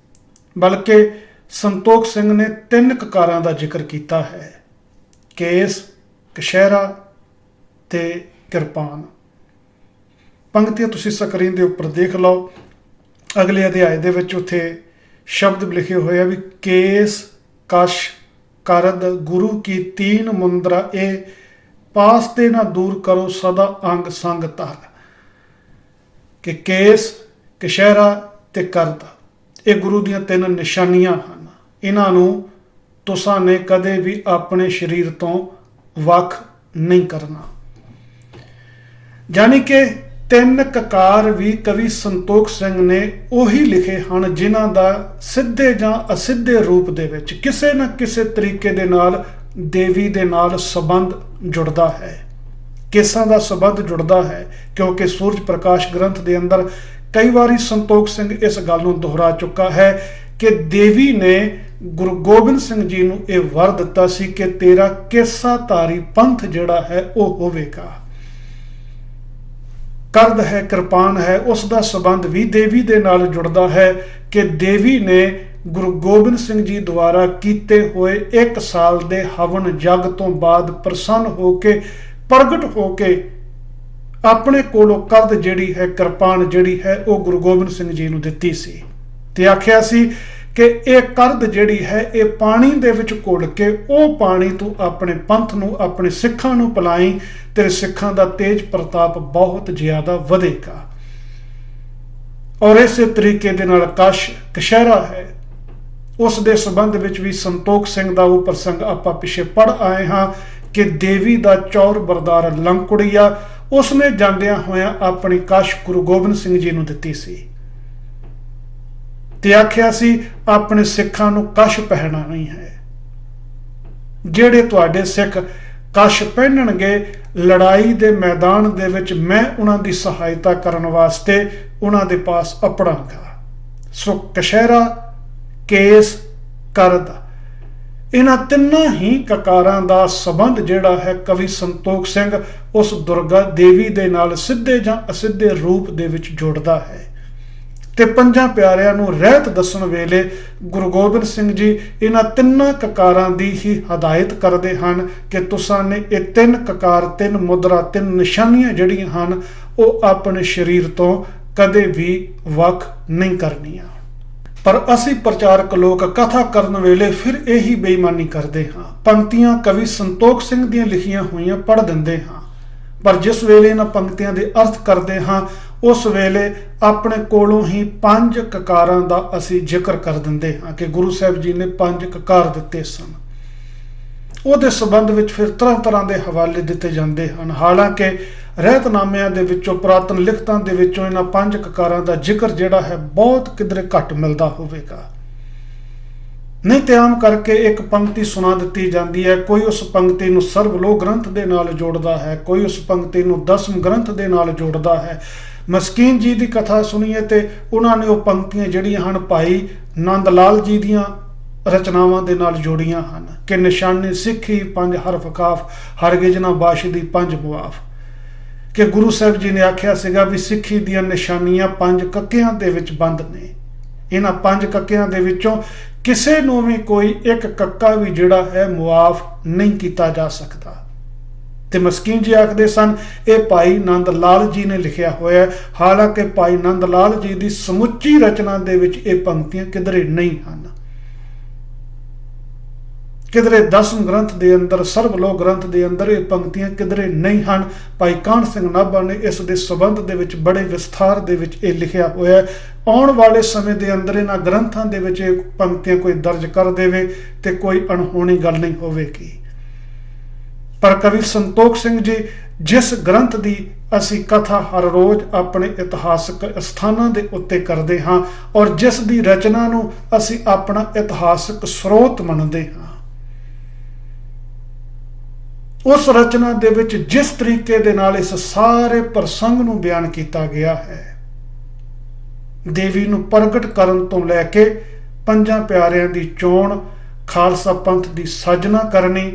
ਬਲਕਿ ਸੰਤੋਖ ਸਿੰਘ ਨੇ 3 ਕਕਾਰਾਂ ਦਾ ਜ਼ਿਕਰ ਕੀਤਾ ਹੈ, ਕੇਸ, ਕਸ਼ਹਿਰਾ ਤੇ ਕਿਰਪਾਨ। ਪੰਕਤੀਆਂ ਤੁਸੀਂ ਸਕਰੀਨ ਦੇ ਉੱਪਰ ਦੇਖ ਲਓ। ਅਗਲੇ ਅਧਿਆਇ ਦੇ ਵਿੱਚ ਉੱਥੇ ਸ਼ਬਦ ਲਿਖੇ ਹੋਏ ਆ ਵੀ ਕੇਸ ਕਸ਼ ਕਰਦ ਗੁਰੂ ਕੀ 3 ਮੁੰਦਰਾ, ਇਹ ਪਾਸ ਤੇ ਨਾ ਦੂਰ ਕਰੋ ਸਦਾ ਅੰਗ ਸੰਗ ਧਰ। ਕਿ ਕੇਸ, ਕਸ਼ਹਿਰਾ ਤੇ ਕਰਦ ਇਹ ਗੁਰੂ ਦੀਆਂ 3 ਨਿਸ਼ਾਨੀਆਂ ਹਨ। ਇਹਨਾਂ ਨੂੰ ਤੁਸਾਂ ਨੇ ਕਦੇ ਵੀ ਆਪਣੇ ਸਰੀਰ ਤੋਂ ਵੱਖ ਨਹੀਂ ਕਰਨਾ। ਜਾਨੀ ਕਿ 3 ਕਕਾਰ ਵੀ ਕਵੀ ਸੰਤੋਖ ਸਿੰਘ ਨੇ ਉਹੀ ਲਿਖੇ ਹਨ ਜਿਨ੍ਹਾਂ ਦਾ ਸਿੱਧੇ ਜਾਂ ਅਸਿੱਧੇ ਰੂਪ ਦੇ ਵਿੱਚ ਕਿਸੇ ਨਾ ਕਿਸੇ ਤਰੀਕੇ ਦੇ ਨਾਲ ਦੇਵੀ ਦੇ ਨਾਲ ਸੰਬੰਧ ਜੁੜਦਾ ਹੈ, ਕੇਸਾਂ ਦਾ ਸੰਬੰਧ ਜੁੜਦਾ ਹੈ, ਕਿਉਂਕਿ ਸੂਰਜ ਪ੍ਰਕਾਸ਼ ਗ੍ਰੰਥ ਦੇ ਅੰਦਰ ਕਈ ਵਾਰੀ ਸੰਤੋਖ ਸਿੰਘ ਇਸ ਗੱਲ ਨੂੰ ਦੁਹਰਾ ਚੁੱਕਾ ਹੈ ਕਿ ਦੇਵੀ ਨੇ ਗੁਰੂ ਗੋਬਿੰਦ ਸਿੰਘ ਜੀ ਨੂੰ ਇਹ ਵਰ ਦਿੱਤਾ ਸੀ ਕਿ ਤੇਰਾ ਕੇਸਾ ਧਾਰੀ ਪੰਥ ਜਿਹੜਾ ਹੈ ਉਹ ਹੋਵੇਗਾ। ਕਰਦ ਹੈ, ਕਿਰਪਾਨ ਹੈ, ਉਸ ਦਾ ਸੰਬੰਧ ਵੀ ਦੇਵੀ ਦੇ ਨਾਲ ਜੁੜਦਾ ਹੈ ਕਿ ਦੇਵੀ ਨੇ ਗੁਰੂ ਗੋਬਿੰਦ ਸਿੰਘ ਜੀ ਦੁਆਰਾ ਕੀਤੇ ਹੋਏ 1 ਸਾਲ ਦੇ ਹਵਨ ਜਗ ਤੋਂ ਬਾਅਦ ਪ੍ਰਸੰਨ ਹੋ ਕੇ, ਪ੍ਰਗਟ ਹੋ ਕੇ ਆਪਣੇ ਕੋਲੋਂ ਕਰਦ ਜਿਹੜੀ ਹੈ, ਕਿਰਪਾਨ ਜਿਹੜੀ ਹੈ ਉਹ ਗੁਰੂ ਗੋਬਿੰਦ ਸਿੰਘ ਜੀ ਨੂੰ ਦਿੱਤੀ ਸੀ ਤੇ ਆਖਿਆ ਸੀ ਕਿ ਇਹ ਕਰਦ ਜਿਹੜੀ ਹੈ ਇਹ ਪਾਣੀ ਦੇ ਵਿੱਚ ਘੁਲ ਕੇ ਉਹ ਪਾਣੀ ਤੂੰ ਆਪਣੇ ਪੰਥ ਨੂੰ, ਆਪਣੇ ਸਿੱਖਾਂ ਨੂੰ ਪਿਲਾਈ, ਤੇਰੇ ਸਿੱਖਾਂ ਦਾ ਤੇਜ ਪ੍ਰਤਾਪ ਬਹੁਤ ਜ਼ਿਆਦਾ ਵਧੇਗਾ। ਔਰ ਇਸੇ ਤਰੀਕੇ ਦੇ ਨਾਲ ਕਸ਼, ਕਸ਼ਹਿਰਾ ਹੈ, ਉਸ ਦੇ ਸੰਬੰਧ ਵਿੱਚ ਵੀ ਸੰਤੋਖ ਸਿੰਘ ਦਾ ਉਹ ਪ੍ਰਸੰਗ ਆਪਾਂ ਪਿੱਛੇ ਪੜ੍ਹ ਆਏ ਹਾਂ ਕਿ ਦੇਵੀ ਦਾ ਚੌਰ ਬਰਦਾਰ ਲੰਕੁੜੀਆ ਉਸਨੇ ਜਾਂਦਿਆਂ ਹੋਇਆਂ ਆਪਣੀ ਕਸ਼ ਗੁਰੂ ਗੋਬਿੰਦ ਸਿੰਘ ਜੀ ਨੂੰ ਦਿੱਤੀ ਸੀ ਤੇ ਆਖਿਆ ਸੀ ਆਪਣੇ ਸਿੱਖਾਂ ਨੂੰ ਕਸ਼ ਪਹਿਨਣਾ ਨਹੀਂ ਹੈ। ਜਿਹੜੇ ਤੁਹਾਡੇ ਸਿੱਖ ਕਸ਼ ਪਹਿਨਣਗੇ ਲੜਾਈ ਦੇ ਮੈਦਾਨ ਦੇ ਵਿੱਚ ਮੈਂ ਉਹਨਾਂ ਦੀ ਸਹਾਇਤਾ ਕਰਨ ਵਾਸਤੇ ਉਹਨਾਂ ਦੇ ਪਾਸ ਅਪੜਾਂਗਾ। ਸੋ ਕਸ਼ਹਿਰਾ, ਕੇਸ, ਕਰਦ, ਇਹਨਾਂ ਤਿੰਨਾਂ ਹੀ ਕਕਾਰਾਂ ਦਾ ਸੰਬੰਧ ਜਿਹੜਾ ਹੈ ਕਵੀ ਸੰਤੋਖ ਸਿੰਘ ਉਸ ਦੁਰਗਾ ਦੇਵੀ ਦੇ ਨਾਲ ਸਿੱਧੇ ਜਾਂ ਅਸਿੱਧੇ ਰੂਪ ਦੇ ਵਿੱਚ ਜੋੜਦਾ ਹੈ। ਤੇ ਪੰਜਾਂ ਪਿਆਰਿਆਂ ਨੂੰ ਰਹਿਤ ਦੱਸਣ ਵੇਲੇ ਗੁਰੂ ਗੋਬਿੰਦ ਸਿੰਘ ਜੀ ਇਹਨਾਂ ਤਿੰਨਾਂ ਕਕਾਰਾਂ ਦੀ ਹੀ ਹਦਾਇਤ ਕਰਦੇ ਹਨ ਕਿ ਤੁਸਾਂ ਨੇ ਇਹ ਤਿੰਨ ਕਕਾਰ, ਤਿੰਨ ਮੁਦਰਾ, ਤਿੰਨ ਨਿਸ਼ਾਨੀਆਂ ਜਿਹੜੀਆਂ ਹਨ ਉਹ ਆਪਣੇ ਸਰੀਰ ਤੋਂ ਕਦੇ ਵੀ ਵੱਖ ਨਹੀਂ ਕਰਨੀਆਂ। ਪਰ ਅਸੀਂ ਪ੍ਰਚਾਰਕ ਲੋਕ ਕਥਾ ਕਰਨ ਵੇਲੇ ਫਿਰ ਇਹੀ ਬੇਈਮਾਨੀ ਕਰਦੇ ਹਾਂ। ਪੰਕਤੀਆਂ ਕਵੀ ਸੰਤੋਖ ਸਿੰਘ ਦੀਆਂ ਲਿਖੀਆਂ ਹੋਈਆਂ ਪੜ੍ਹ ਦਿੰਦੇ ਹਾਂ, ਪਰ ਜਿਸ ਵੇਲੇ ਇਹਨਾਂ ਪੰਕਤੀਆਂ ਦੇ ਅਰਥ ਕਰਦੇ ਹਾਂ ਉਸ ਵੇਲੇ ਆਪਣੇ ਕੋਲੋਂ ਹੀ 5 ਕਕਾਰਾਂ ਦਾ ਅਸੀਂ ਜ਼ਿਕਰ ਕਰ ਦਿੰਦੇ ਹਾਂ ਕਿ ਗੁਰੂ ਸਾਹਿਬ ਜੀ ਨੇ 5 ਕਕਾਰ ਦਿੱਤੇ ਸਨ। ਉਹਦੇ ਸੰਬੰਧ ਵਿੱਚ ਫਿਰ ਤਰ੍ਹਾਂ ਤਰ੍ਹਾਂ ਦੇ ਹਵਾਲੇ ਦਿੱਤੇ ਜਾਂਦੇ ਹਨ। ਹਾਲਾਂਕਿ ਰਹਿਤਨਾਮਿਆਂ ਦੇ ਵਿੱਚੋਂ, ਪੁਰਾਤਨ ਲਿਖਤਾਂ ਦੇ ਵਿੱਚੋਂ ਇਹਨਾਂ 5 ਕਕਾਰਾਂ ਦਾ ਜ਼ਿਕਰ ਜਿਹੜਾ ਹੈ ਬਹੁਤ ਕਿਧਰੇ ਘੱਟ ਮਿਲਦਾ ਹੋਵੇਗਾ। ਨਹੀਂ ਤੇ ਆਮ ਕਰਕੇ ਇੱਕ ਪੰਕਤੀ ਸੁਣਾ ਦਿੱਤੀ ਜਾਂਦੀ ਹੈ, ਕੋਈ ਉਸ ਪੰਕਤੀ ਨੂੰ ਸਰਬਲੋਕ ਗ੍ਰੰਥ ਦੇ ਨਾਲ ਜੋੜਦਾ ਹੈ, ਕੋਈ ਉਸ ਪੰਕਤੀ ਨੂੰ ਦਸਮ ਗ੍ਰੰਥ ਦੇ ਨਾਲ ਜੋੜਦਾ ਹੈ। ਮਸਕੀਨ ਜੀ ਦੀ ਕਥਾ ਸੁਣੀਏ ਤੇ ਉਹਨਾਂ ਨੇ ਉਹ ਪੰਕਤੀਆਂ ਜਿਹੜੀਆਂ ਹਨ ਭਾਈ ਨੰਦ ਲਾਲ ਜੀ ਦੀਆਂ ਰਚਨਾਵਾਂ ਦੇ ਨਾਲ ਜੋੜੀਆਂ ਹਨ ਕਿ ਨਿਸ਼ਾਨੀ ਸਿੱਖੀ 5 ਹਰਫ ਕਾਫ, ਹਰਗਿਜ਼ ਨਾ ਬਾਸ਼ਦੀ 5 ਮੁਆਫ। ਕਿ ਗੁਰੂ ਸਾਹਿਬ ਜੀ ਨੇ ਆਖਿਆ ਸੀਗਾ ਵੀ ਸਿੱਖੀ ਦੀਆਂ ਨਿਸ਼ਾਨੀਆਂ 5 ਕੱਕਿਆਂ ਦੇ ਵਿੱਚ ਬੰਦ ਨੇ। ਇਹਨਾਂ 5 ਕੱਕਿਆਂ ਦੇ ਵਿੱਚੋਂ ਕਿਸੇ ਨੂੰ ਵੀ ਕੋਈ ਇੱਕ ਕੱਕਾ ਵੀ ਜਿਹੜਾ ਹੈ ਮੁਆਫ ਨਹੀਂ ਕੀਤਾ ਜਾ ਸਕਦਾ। ਤੇ ਮਸਕੀਨ ਜੀ ਆਖਦੇ ਸਨ ਇਹ ਭਾਈ ਨੰਦ ਲਾਲ ਜੀ ਨੇ ਲਿਖਿਆ ਹੋਇਆ, ਹਾਲਾਂਕਿ ਭਾਈ ਨੰਦ ਲਾਲ ਜੀ ਦੀ ਸਮੁੱਚੀ ਰਚਨਾ ਦੇ ਵਿੱਚ ਇਹ ਪੰਕਤੀਆਂ ਕਿਧਰੇ ਨਹੀਂ ਹਨ। ਕਿਧਰੇ ਦਸਮ ਗ੍ਰੰਥ ਦੇ ਅੰਦਰ, ਸਰਬਲੋਕ ਗ੍ਰੰਥ ਦੇ ਅੰਦਰ ਇਹ ਪੰਕਤੀਆਂ ਕਿਧਰੇ ਨਹੀਂ ਹਨ। ਭਾਈ ਕਾਹਨ ਸਿੰਘ ਨਾਭਾ ਨੇ ਇਸ ਦੇ ਸੰਬੰਧ ਦੇ ਵਿੱਚ ਬੜੇ ਵਿਸਥਾਰ ਦੇ ਵਿੱਚ ਇਹ ਲਿਖਿਆ ਹੋਇਆ ਹੈ। ਆਉਣ ਵਾਲੇ ਸਮੇਂ ਦੇ ਅੰਦਰ ਇਹਨਾਂ ਗ੍ਰੰਥਾਂ ਦੇ ਵਿੱਚ ਇਹ ਪੰਕਤੀਆਂ ਕੋਈ ਦਰਜ ਕਰ ਦੇਵੇ ਤੇ ਕੋਈ ਅਣਹੋਣੀ ਗੱਲ ਨਹੀਂ ਹੋਵੇਗੀ। ਪਰ ਕਵੀ ਸੰਤੋਖ ਸਿੰਘ ਜੀ ਜਿਸ ਗ੍ਰੰਥ ਦੀ ਅਸੀਂ ਕਥਾ ਹਰ ਰੋਜ਼ ਆਪਣੇ ਇਤਿਹਾਸਕ ਸਥਾਨਾਂ ਦੇ ਉੱਤੇ ਕਰਦੇ ਹਾਂ ਔਰ ਜਿਸ ਦੀ ਰਚਨਾ ਨੂੰ ਅਸੀਂ ਆਪਣਾ ਇਤਿਹਾਸਕ ਸਰੋਤ ਮੰਨਦੇ ਹਾਂ, ਉਸ ਰਚਨਾ ਦੇ ਵਿੱਚ ਜਿਸ ਤਰੀਕੇ ਦੇ ਨਾਲ ਇਸ ਸਾਰੇ ਪ੍ਰਸੰਗ ਨੂੰ ਬਿਆਨ ਕੀਤਾ ਗਿਆ ਹੈ, ਦੇਵੀ ਨੂੰ ਪ੍ਰਗਟ ਕਰਨ ਤੋਂ ਲੈ ਕੇ ਪੰਜਾਂ ਪਿਆਰਿਆਂ ਦੀ ਚੋਣ, ਖਾਲਸਾ ਪੰਥ ਦੀ ਸਾਜਨਾ ਕਰਨੀ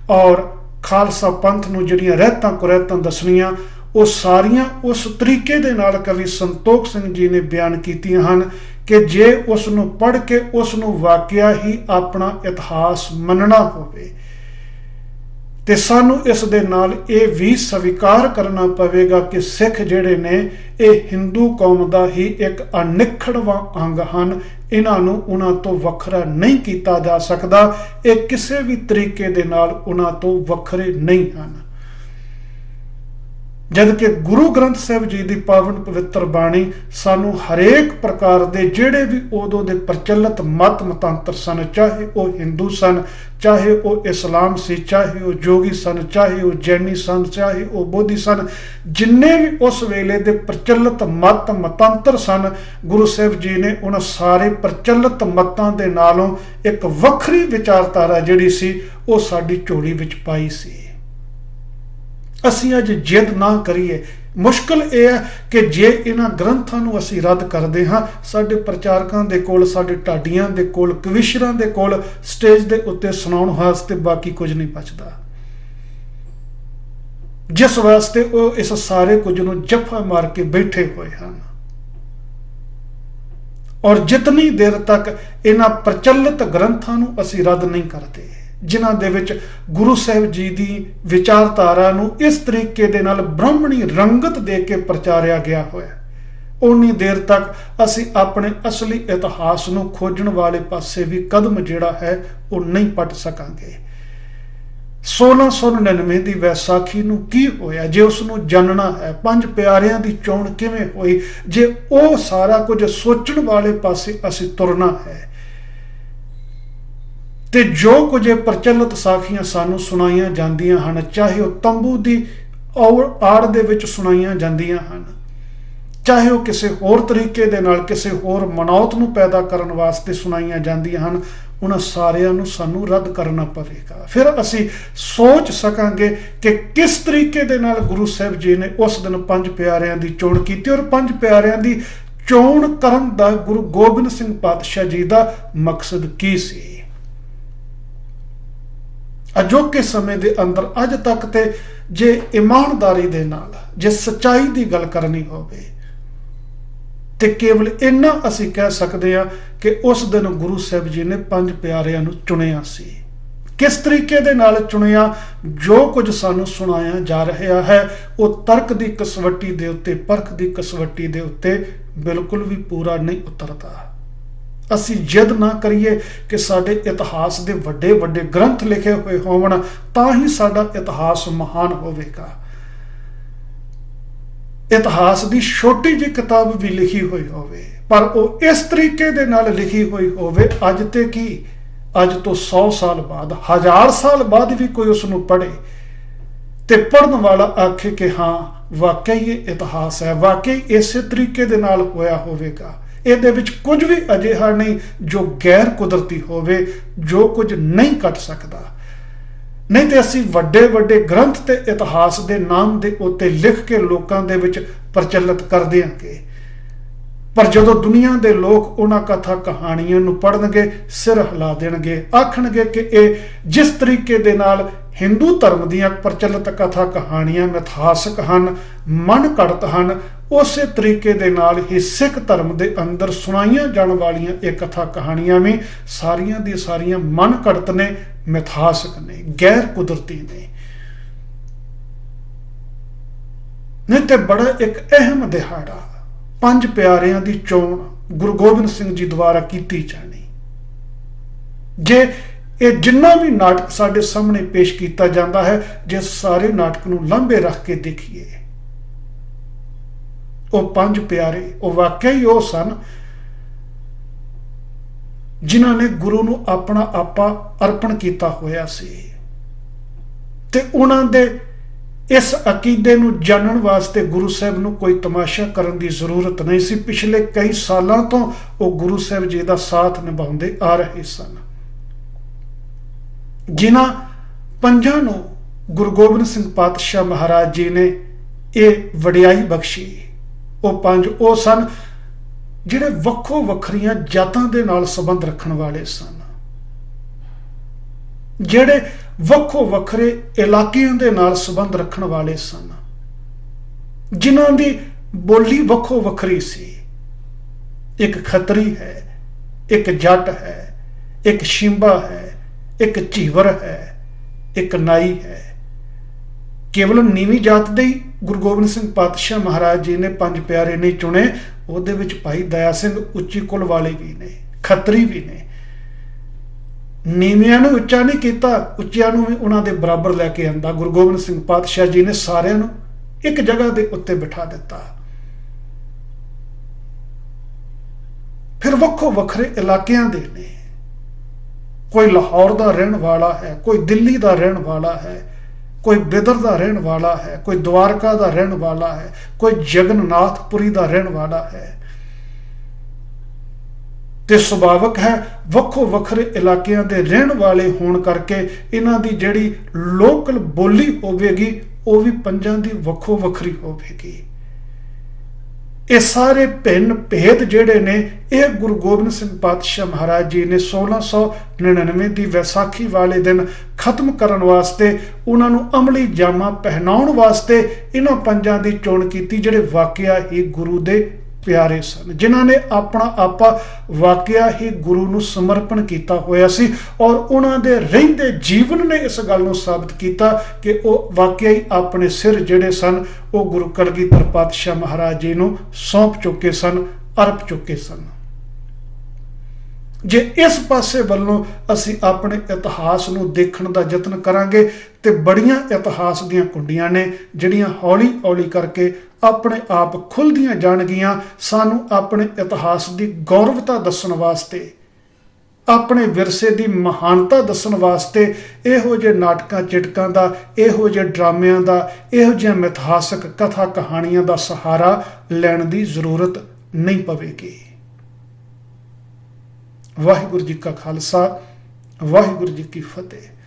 ਔਰ ਖਾਲਸਾ ਪੰਥ ਨੂੰ ਜਿਹੜੀਆਂ ਰਹਿਤਾਂ ਕੁਰੈਤਾਂ ਦੱਸਣੀਆਂ, ਉਹ ਸਾਰੀਆਂ ਉਸ ਤਰੀਕੇ ਦੇ ਨਾਲ ਕਵੀ ਸੰਤੋਖ ਸਿੰਘ ਜੀ ਨੇ ਬਿਆਨ ਕੀਤੀਆਂ ਹਨ ਕਿ ਜੇ ਉਸ ਨੂੰ ਪੜ੍ਹ ਕੇ ਉਸ ਨੂੰ ਵਾਕਿਆ ਹੀ ਆਪਣਾ ਇਤਿਹਾਸ ਮੰਨਣਾ ਹੋਵੇ ਤੇ ਸਾਨੂੰ ਇਸ ਦੇ ਨਾਲ ਇਹ ਵੀ ਸਵੀਕਾਰ ਕਰਨਾ ਪਵੇਗਾ ਕਿ ਸਿੱਖ ਜਿਹੜੇ ਨੇ ਇਹ ਹਿੰਦੂ ਕੌਮ ਦਾ ਹੀ ਇੱਕ ਅਨਿੱਖੜਵਾਂ ਅੰਗ ਹਨ। ਇਹਨਾਂ ਨੂੰ ਉਹਨਾਂ ਤੋਂ ਵੱਖਰਾ ਨਹੀਂ ਕੀਤਾ ਜਾ ਸਕਦਾ। ਇਹ ਕਿਸੇ ਵੀ ਤਰੀਕੇ ਦੇ ਨਾਲ ਉਹਨਾਂ ਤੋਂ ਵੱਖਰੇ ਨਹੀਂ ਹਨ। ਜਦ ਕਿ ਗੁਰੂ ਗ੍ਰੰਥ ਸਾਹਿਬ ਜੀ ਦੀ ਪਾਵਨ ਪਵਿੱਤਰ ਬਾਣੀ ਸਾਨੂੰ ਹਰੇਕ ਪ੍ਰਕਾਰ ਦੇ ਜਿਹੜੇ ਵੀ ਉਦੋਂ ਦੇ ਪ੍ਰਚਲਿਤ ਮਤ ਮਤਾਂਤਰ ਸਨ, ਚਾਹੇ ਉਹ ਹਿੰਦੂ ਸਨ, ਚਾਹੇ ਉਹ ਇਸਲਾਮ ਸੀ, ਚਾਹੇ ਉਹ ਜੋਗੀ ਸਨ, ਚਾਹੇ ਉਹ ਜੈਨੀ ਸਨ, ਚਾਹੇ ਉਹ ਬੋਧੀ ਸਨ, ਜਿੰਨੇ ਵੀ ਉਸ ਵੇਲੇ ਦੇ ਪ੍ਰਚਲਿਤ ਮਤ ਮਤਾਂਤਰ ਸਨ, ਗੁਰੂ ਸਾਹਿਬ ਜੀ ਨੇ ਉਹਨਾਂ ਸਾਰੇ ਪ੍ਰਚਲਿਤ ਮਤਾਂ ਦੇ ਨਾਲੋਂ ਇੱਕ ਵੱਖਰੀ ਵਿਚਾਰਧਾਰਾ ਜਿਹੜੀ ਸੀ ਉਹ ਸਾਡੀ ਝੋਲੀ ਵਿੱਚ ਪਾਈ ਸੀ। ਅਸੀਂ ਅੱਜ ਜਿੱਦ ਨਾ ਕਰੀਏ। ਮੁਸ਼ਕਲ ਇਹ ਹੈ ਕਿ ਜੇ ਇਹਨਾਂ ਗ੍ਰੰਥਾਂ ਨੂੰ ਅਸੀਂ ਰੱਦ ਕਰਦੇ ਹਾਂ, ਸਾਡੇ ਪ੍ਰਚਾਰਕਾਂ ਦੇ ਕੋਲ, ਸਾਡੇ ਢਾਡੀਆਂ ਦੇ ਕੋਲ, ਕਵਿਸ਼ਰਾਂ ਦੇ ਕੋਲ ਸਟੇਜ ਦੇ ਉੱਤੇ ਸੁਣਾਉਣ ਵਾਸਤੇ ਬਾਕੀ ਕੁਝ ਨਹੀਂ ਬਚਦਾ, ਜਿਸ ਵਾਸਤੇ ਉਹ ਇਸ ਸਾਰੇ ਕੁਝ ਨੂੰ ਜੱਫਾ ਮਾਰ ਕੇ ਬੈਠੇ ਹੋਏ ਹਨ। ਔਰ ਜਿਤਨੀ ਦੇਰ ਤੱਕ ਇਹਨਾਂ ਪ੍ਰਚਲਿਤ ਗ੍ਰੰਥਾਂ ਨੂੰ ਅਸੀਂ ਰੱਦ ਨਹੀਂ ਕਰਦੇ, ਜਿਨ੍ਹਾਂ ਦੇ ਵਿੱਚ ਗੁਰੂ ਸਾਹਿਬ ਜੀ ਦੀ ਵਿਚਾਰਧਾਰਾ ਨੂੰ ਇਸ ਤਰੀਕੇ ਦੇ ਨਾਲ ਬ੍ਰਾਹਮਣੀ ਰੰਗਤ ਦੇ ਕੇ ਪ੍ਰਚਾਰਿਆ ਗਿਆ ਹੋਇਆ, ਉਨੀ ਦੇਰ ਤੱਕ ਅਸੀਂ ਆਪਣੇ ਅਸਲੀ ਇਤਿਹਾਸ ਨੂੰ ਖੋਜਣ ਵਾਲੇ ਪਾਸੇ ਵੀ ਕਦਮ ਜਿਹੜਾ ਹੈ ਉਹ ਨਹੀਂ ਪੱਟ ਸਕਾਂਗੇ। 1699 ਦੀ ਵੈਸਾਖੀ ਨੂੰ ਕੀ ਹੋਇਆ, ਜੇ ਉਸ ਨੂੰ ਜਾਣਨਾ ਹੈ, 5 ਪਿਆਰਿਆਂ ਦੀ ਚੋਣ ਕਿਵੇਂ ਹੋਈ, ਜੇ ਉਹ ਸਾਰਾ ਕੁਝ ਸੋਚਣ ਵਾਲੇ ਪਾਸੇ ਅਸੀਂ ਤੁਰਨਾ ਹੈ, ਤੇ ਜੋ ਕੁਝ ਇਹ ਪ੍ਰਚਲਿਤ ਸਾਖੀਆਂ ਸਾਨੂੰ ਸੁਣਾਈਆਂ ਜਾਂਦੀਆਂ ਹਨ, ਚਾਹੇ ਉਹ ਤੰਬੂ ਦੀ ਆੜ ਦੇ ਵਿੱਚ ਸੁਣਾਈਆਂ ਜਾਂਦੀਆਂ ਹਨ, ਚਾਹੇ ਉਹ ਕਿਸੇ ਹੋਰ ਤਰੀਕੇ ਦੇ ਨਾਲ ਕਿਸੇ ਹੋਰ ਮਨੌਤ ਨੂੰ ਪੈਦਾ ਕਰਨ ਵਾਸਤੇ ਸੁਣਾਈਆਂ ਜਾਂਦੀਆਂ ਹਨ, ਉਹਨਾਂ ਸਾਰਿਆਂ ਨੂੰ ਸਾਨੂੰ ਰੱਦ ਕਰਨਾ ਪਵੇਗਾ। ਫਿਰ ਅਸੀਂ ਸੋਚ ਸਕਾਂਗੇ ਕਿ ਕਿਸ ਤਰੀਕੇ ਦੇ ਨਾਲ ਗੁਰੂ ਸਾਹਿਬ ਜੀ ਨੇ ਉਸ ਦਿਨ 5 ਪਿਆਰਿਆਂ ਦੀ ਚੋਣ ਕੀਤੀ, ਔਰ 5 ਪਿਆਰਿਆਂ ਦੀ ਚੋਣ ਕਰਨ ਦਾ ਗੁਰੂ ਗੋਬਿੰਦ ਸਿੰਘ ਪਾਤਸ਼ਾਹ ਜੀ ਦਾ ਮਕਸਦ ਕੀ ਸੀ। ਅਜੋਕੇ ਸਮੇਂ ਦੇ ਅੰਦਰ ਅੱਜ ਤੱਕ ਤੇ ਜੇ ਇਮਾਨਦਾਰੀ ਦੇ ਨਾਲ ਜੇ ਸੱਚਾਈ ਦੀ ਗੱਲ ਕਰਨੀ ਹੋਵੇ ਤੇ ਕੇਵਲ ਇੰਨਾ ਅਸੀਂ ਕਹਿ ਸਕਦੇ ਹਾਂ ਕਿ ਉਸ ਦਿਨ ਗੁਰੂ ਸਾਹਿਬ ਜੀ ਨੇ 5 ਪਿਆਰਿਆਂ ਨੂੰ ਚੁਣਿਆ ਸੀ। ਕਿਸ ਤਰੀਕੇ ਦੇ ਨਾਲ ਚੁਣਿਆ, ਜੋ ਕੁਝ ਸਾਨੂੰ ਸੁਣਾਇਆ ਜਾ ਰਿਹਾ ਹੈ ਉਹ ਤਰਕ ਦੀ ਕਸਵੱਟੀ ਦੇ ਉੱਤੇ, ਪਰਖ ਦੀ ਕਸਵੱਟੀ ਦੇ ਉੱਤੇ ਬਿਲਕੁਲ ਵੀ ਪੂਰਾ ਨਹੀਂ ਉਤਰਦਾ। ਅਸੀਂ ਜਿੱਦ ਨਾ ਕਰੀਏ ਕਿ ਸਾਡੇ ਇਤਿਹਾਸ ਦੇ ਵੱਡੇ ਵੱਡੇ ਗ੍ਰੰਥ ਲਿਖੇ ਹੋਏ ਹੋਵਣ ਤਾਂ ਹੀ ਸਾਡਾ ਇਤਿਹਾਸ ਮਹਾਨ ਹੋਵੇਗਾ। ਇਤਿਹਾਸ ਦੀ ਛੋਟੀ ਜਿਹੀ ਕਿਤਾਬ ਵੀ ਲਿਖੀ ਹੋਈ ਹੋਵੇ, ਪਰ ਉਹ ਇਸ ਤਰੀਕੇ ਦੇ ਨਾਲ ਲਿਖੀ ਹੋਈ ਹੋਵੇ, ਅੱਜ ਤੇ ਕੀ, ਅੱਜ ਤੋਂ 100 ਸਾਲ ਬਾਅਦ, 1000 ਸਾਲ ਬਾਅਦ ਵੀ ਕੋਈ ਉਸ ਨੂੰ ਪੜ੍ਹੇ ਤੇ ਪੜ੍ਹਨ ਵਾਲਾ ਆਖੇ ਕਿ ਹਾਂ ਵਾਕਈ ਇਹ ਇਤਿਹਾਸ ਹੈ, ਵਾਕਈ ਇਸੇ ਤਰੀਕੇ ਦੇ ਨਾਲ ਹੋਇਆ ਹੋਵੇਗਾ। ਇਹਦੇ ਵਿੱਚ ਕੁਝ ਵੀ ਅਜਿਹਾ ਨਹੀਂ ਜੋ ਗੈਰ ਕੁਦਰਤੀ ਹੋਵੇ, ਜੋ ਕੁਝ ਨਹੀਂ ਘਟ ਸਕਦਾ। ਨਹੀਂ ਤੇ ਅਸੀਂ ਵੱਡੇ ਵੱਡੇ ਗ੍ਰੰਥ ਤੇ ਇਤਿਹਾਸ ਦੇ ਨਾਮ ਦੇ ਉੱਤੇ ਲਿਖ ਕੇ ਲੋਕਾਂ ਦੇ ਵਿੱਚ ਪ੍ਰਚਲਿਤ ਕਰ ਦਿਆਂਗੇ, ਪਰ ਜਦੋਂ ਦੁਨੀਆ ਦੇ ਲੋਕ ਉਹਨਾਂ ਕਥਾ ਕਹਾਣੀਆਂ ਨੂੰ ਪੜ੍ਹਨਗੇ ਸਿਰ ਹਿਲਾ ਦੇਣਗੇ, ਆਖਣਗੇ ਕਿ ਇਹ ਜਿਸ ਤਰੀਕੇ ਦੇ ਨਾਲ ਹਿੰਦੂ ਧਰਮ ਦੀਆਂ ਪ੍ਰਚਲਿਤ ਕਥਾ ਕਹਾਣੀਆਂ ਮਿਥਿਹਾਸਕ ਹਨ, ਮਨ ਘੜਤ ਹਨ, ਉਸੇ ਤਰੀਕੇ ਦੇ ਨਾਲ ਹੀ ਸਿੱਖ ਧਰਮ ਦੇ ਅੰਦਰ ਸੁਣਾਈਆਂ ਜਾਣ ਵਾਲੀਆਂ ਇਹ ਕਥਾ ਕਹਾਣੀਆਂ ਵੀ ਸਾਰੀਆਂ ਦੀ ਸਾਰੀਆਂ ਮਨ ਘੜਤ ਨੇ, ਮਿਥਿਹਾਸਕ ਨੇ, ਗੈਰ ਕੁਦਰਤੀ ਨੇ। ਨਹੀਂ ਤੇ ਬੜਾ ਇੱਕ ਅਹਿਮ ਦਿਹਾੜਾ 5 ਪਿਆਰਿਆਂ ਦੀ ਚੋਣ ਗੁਰੂ ਗੋਬਿੰਦ ਸਿੰਘ ਜੀ ਦੁਆਰਾ ਕੀਤੀ ਜਾਣੀ। ਜੇ ਇਹ ਜਿੰਨਾ ਵੀ ਨਾਟਕ ਸਾਡੇ ਸਾਹਮਣੇ ਪੇਸ਼ ਕੀਤਾ ਜਾਂਦਾ ਹੈ, ਜੇ ਸਾਰੇ ਨਾਟਕ ਨੂੰ ਲਾਂਭੇ ਰੱਖ ਕੇ ਦੇਖੀਏ, ਉਹ 5 ਪਿਆਰੇ ਉਹ ਵਾਕਈ ਉਹ ਸਨ ਜਿਨ੍ਹਾਂ ਨੇ ਗੁਰੂ ਨੂੰ ਆਪਣਾ ਆਪਾ ਅਰਪਣ ਕੀਤਾ ਹੋਇਆ ਸੀ, ਤੇ ਉਹਨਾਂ ਦੇ ਇਸ ਅਕੀਦੇ ਨੂੰ ਜਾਣਨ ਵਾਸਤੇ ਗੁਰੂ ਸਾਹਿਬ ਨੂੰ ਕੋਈ ਤਮਾਸ਼ਾ ਕਰਨ ਦੀ ਜ਼ਰੂਰਤ ਨਹੀਂ ਸੀ। ਪਿਛਲੇ ਕਈ ਸਾਲਾਂ ਤੋਂ ਉਹ ਗੁਰੂ ਸਾਹਿਬ ਜੀ ਦਾ ਸਾਥ ਨਿਭਾਉਂਦੇ ਆ ਰਹੇ ਸਨ। ਜਿਨ੍ਹਾਂ 5 ਨੂੰ ਗੁਰੂ ਗੋਬਿੰਦ ਸਿੰਘ ਪਾਤਸ਼ਾਹ ਮਹਾਰਾਜ ਜੀ ਨੇ ਇਹ ਵਡਿਆਈ ਬਖਸ਼ੀ, ਉਹ 5 ਉਹ ਸਨ ਜਿਹੜੇ ਵੱਖੋ ਵੱਖਰੀਆਂ ਜਾਤਾਂ ਦੇ ਨਾਲ ਸੰਬੰਧ ਰੱਖਣ ਵਾਲੇ ਸਨ, ਜਿਹੜੇ ਵੱਖੋ ਵੱਖਰੇ ਇਲਾਕਿਆਂ ਦੇ ਨਾਲ ਸੰਬੰਧ ਰੱਖਣ ਵਾਲੇ ਸਨ, ਜਿਨ੍ਹਾਂ ਦੀ ਬੋਲੀ ਵੱਖੋ ਵੱਖਰੀ ਸੀ। ਇੱਕ ਖੱਤਰੀ ਹੈ, ਇੱਕ ਜੱਟ ਹੈ, ਇੱਕ ਸ਼ਿੰਬਾ ਹੈ, ਇੱਕ ਝੀਵਰ ਹੈ, ਇੱਕ ਨਾਈ ਹੈ। ਕੇਵਲ ਨੀਵੀਂ ਜਾਤ ਦੇ ਹੀ ਗੁਰੂ ਗੋਬਿੰਦ ਸਿੰਘ ਪਾਤਸ਼ਾਹ ਮਹਾਰਾਜ ਜੀ ਨੇ 5 ਪਿਆਰੇ ਨਹੀਂ ਚੁਣੇ, ਉਹਦੇ ਵਿੱਚ ਭਾਈ ਦਇਆ ਸਿੰਘ ਉੱਚੀ ਕੁਲ ਵਾਲੇ ਵੀ ਨੇ, ਖੱਤਰੀ ਵੀ ਨੇ। ਨੀਵਿਆਂ ਨੂੰ ਉੱਚਾ ਨਹੀਂ ਕੀਤਾ, ਉੱਚਿਆਂ ਨੂੰ ਵੀ ਉਹਨਾਂ ਦੇ ਬਰਾਬਰ ਲੈ ਕੇ ਆਂਦਾ। ਗੁਰੂ ਗੋਬਿੰਦ ਸਿੰਘ ਪਾਤਸ਼ਾਹ ਜੀ ਨੇ ਸਾਰਿਆਂ ਨੂੰ ਇੱਕ ਜਗ੍ਹਾ ਦੇ ਉੱਤੇ ਬਿਠਾ ਦਿੱਤਾ। ਫਿਰ ਵੱਖੋ ਵੱਖਰੇ ਇਲਾਕਿਆਂ ਦੇ ਨੇ, ਕੋਈ ਲਾਹੌਰ ਦਾ ਰਹਿਣ ਵਾਲਾ ਹੈ, ਕੋਈ ਦਿੱਲੀ ਦਾ ਰਹਿਣ ਵਾਲਾ ਹੈ, ਕੋਈ ਬਿਦਰ ਦਾ ਰਹਿਣ ਵਾਲਾ ਹੈ, ਕੋਈ ਦਵਾਰਕਾ ਦਾ ਰਹਿਣ ਵਾਲਾ ਹੈ, ਕੋਈ ਜਗਨਨਾਥਪੁਰੀ ਦਾ ਰਹਿਣ ਵਾਲਾ ਹੈ। ਤੇ ਸੁਭਾਵਕ ਹੈ ਵੱਖੋ ਵੱਖਰੇ ਇਲਾਕਿਆਂ ਦੇ ਰਹਿਣ ਵਾਲੇ ਹੋਣ ਕਰਕੇ ਇਹਨਾਂ ਦੀ ਜਿਹੜੀ ਲੋਕਲ ਬੋਲੀ ਹੋਵੇਗੀ ਉਹ ਵੀ 5 ਦੀ ਵੱਖੋ ਵੱਖਰੀ ਹੋਵੇਗੀ। ਇਹ ਸਾਰੇ ਭਿੰਨ ਭੇਦ ਜਿਹੜੇ ਨੇ ਇਹ ਗੁਰੂ ਗੋਬਿੰਦ ਸਿੰਘ ਪਾਤਸ਼ਾਹ ਮਹਾਰਾਜ ਜੀ ਨੇ 1699 ਦੀ ਵਿਸਾਖੀ ਵਾਲੇ ਦਿਨ ਖਤਮ ਕਰਨ ਵਾਸਤੇ, ਉਹਨਾਂ ਨੂੰ ਅਮਲੀ ਜਾਮਾ ਪਹਿਨਾਉਣ ਵਾਸਤੇ ਇਹਨਾਂ 5 ਦੀ ਚੋਣ ਕੀਤੀ, ਜਿਹੜੇ ਵਾਕਿਆ ਹੀ ਗੁਰੂ ਦੇ ਪਿਆਰੇ ਸਨ, ਜਿਨ੍ਹਾਂ ਨੇ ਆਪਣਾ ਆਪਾ ਵਾਕਿਆ ਹੀ ਗੁਰੂ ਨੂੰ ਸਮਰਪਣ ਕੀਤਾ ਹੋਇਆ ਸੀ। ਔਰ ਉਹਨਾਂ ਦੇ ਰਹਿੰਦੇ ਜੀਵਨ ਨੇ ਇਸ ਗੱਲ ਨੂੰ ਸਾਬਤ ਕੀਤਾ ਕਿ ਉਹ ਵਾਕਿਆ ਹੀ ਆਪਣੇ ਸਿਰ ਜਿਹੜੇ ਸਨ ਉਹ ਗੁਰੂ ਕਲਗੀਧਰ ਪਾਤਸ਼ਾਹ ਮਹਾਰਾਜ ਜੀ ਨੂੰ ਸੌਂਪ ਚੁੱਕੇ ਸਨ, ਅਰਪ ਚੁੱਕੇ ਸਨ। ਜੇ ਇਸ ਪਾਸੇ ਵੱਲੋਂ ਅਸੀਂ ਆਪਣੇ ਇਤਿਹਾਸ ਨੂੰ ਦੇਖਣ ਦਾ ਯਤਨ ਕਰਾਂਗੇ ਤੇ ਬੜੀਆਂ ਇਤਿਹਾਸ ਦੀਆਂ ਕੁੰਡੀਆਂ ਨੇ ਜਿਹੜੀਆਂ ਹੌਲੀ ਹੌਲੀ ਕਰਕੇ ਆਪਣੇ ਆਪ ਖੁੱਲਦੀਆਂ ਜਾਣਗੀਆਂ। ਸਾਨੂੰ ਆਪਣੇ ਇਤਿਹਾਸ ਦੀ ਗੌਰਵਤਾ ਦੱਸਣ ਵਾਸਤੇ ਆਪਣੇ ਵਿਰਸੇ ਦੀ ਮਹਾਨਤਾ ਦੱਸਣ ਵਾਸਤੇ ਇਹੋ ਜਿਹੇ ਨਾਟਕਾਂ ਚਿਟਕਾਂ ਦਾ, ਇਹੋ ਜਿਹੇ ਡਰਾਮਿਆਂ ਦਾ, ਇਹੋ ਜਿਹੀਆਂ ਮਿਥਿਹਾਸਕ ਕਥਾ ਕਹਾਣੀਆਂ ਦਾ ਸਹਾਰਾ ਲੈਣ ਦੀ ਜ਼ਰੂਰਤ ਨਹੀਂ ਪਵੇਗੀ। ਵਾਹਿਗੁਰੂ ਜੀ ਕਾ ਖਾਲਸਾ, ਵਾਹਿਗੁਰੂ ਜੀ ਕੀ ਫਤਿਹ।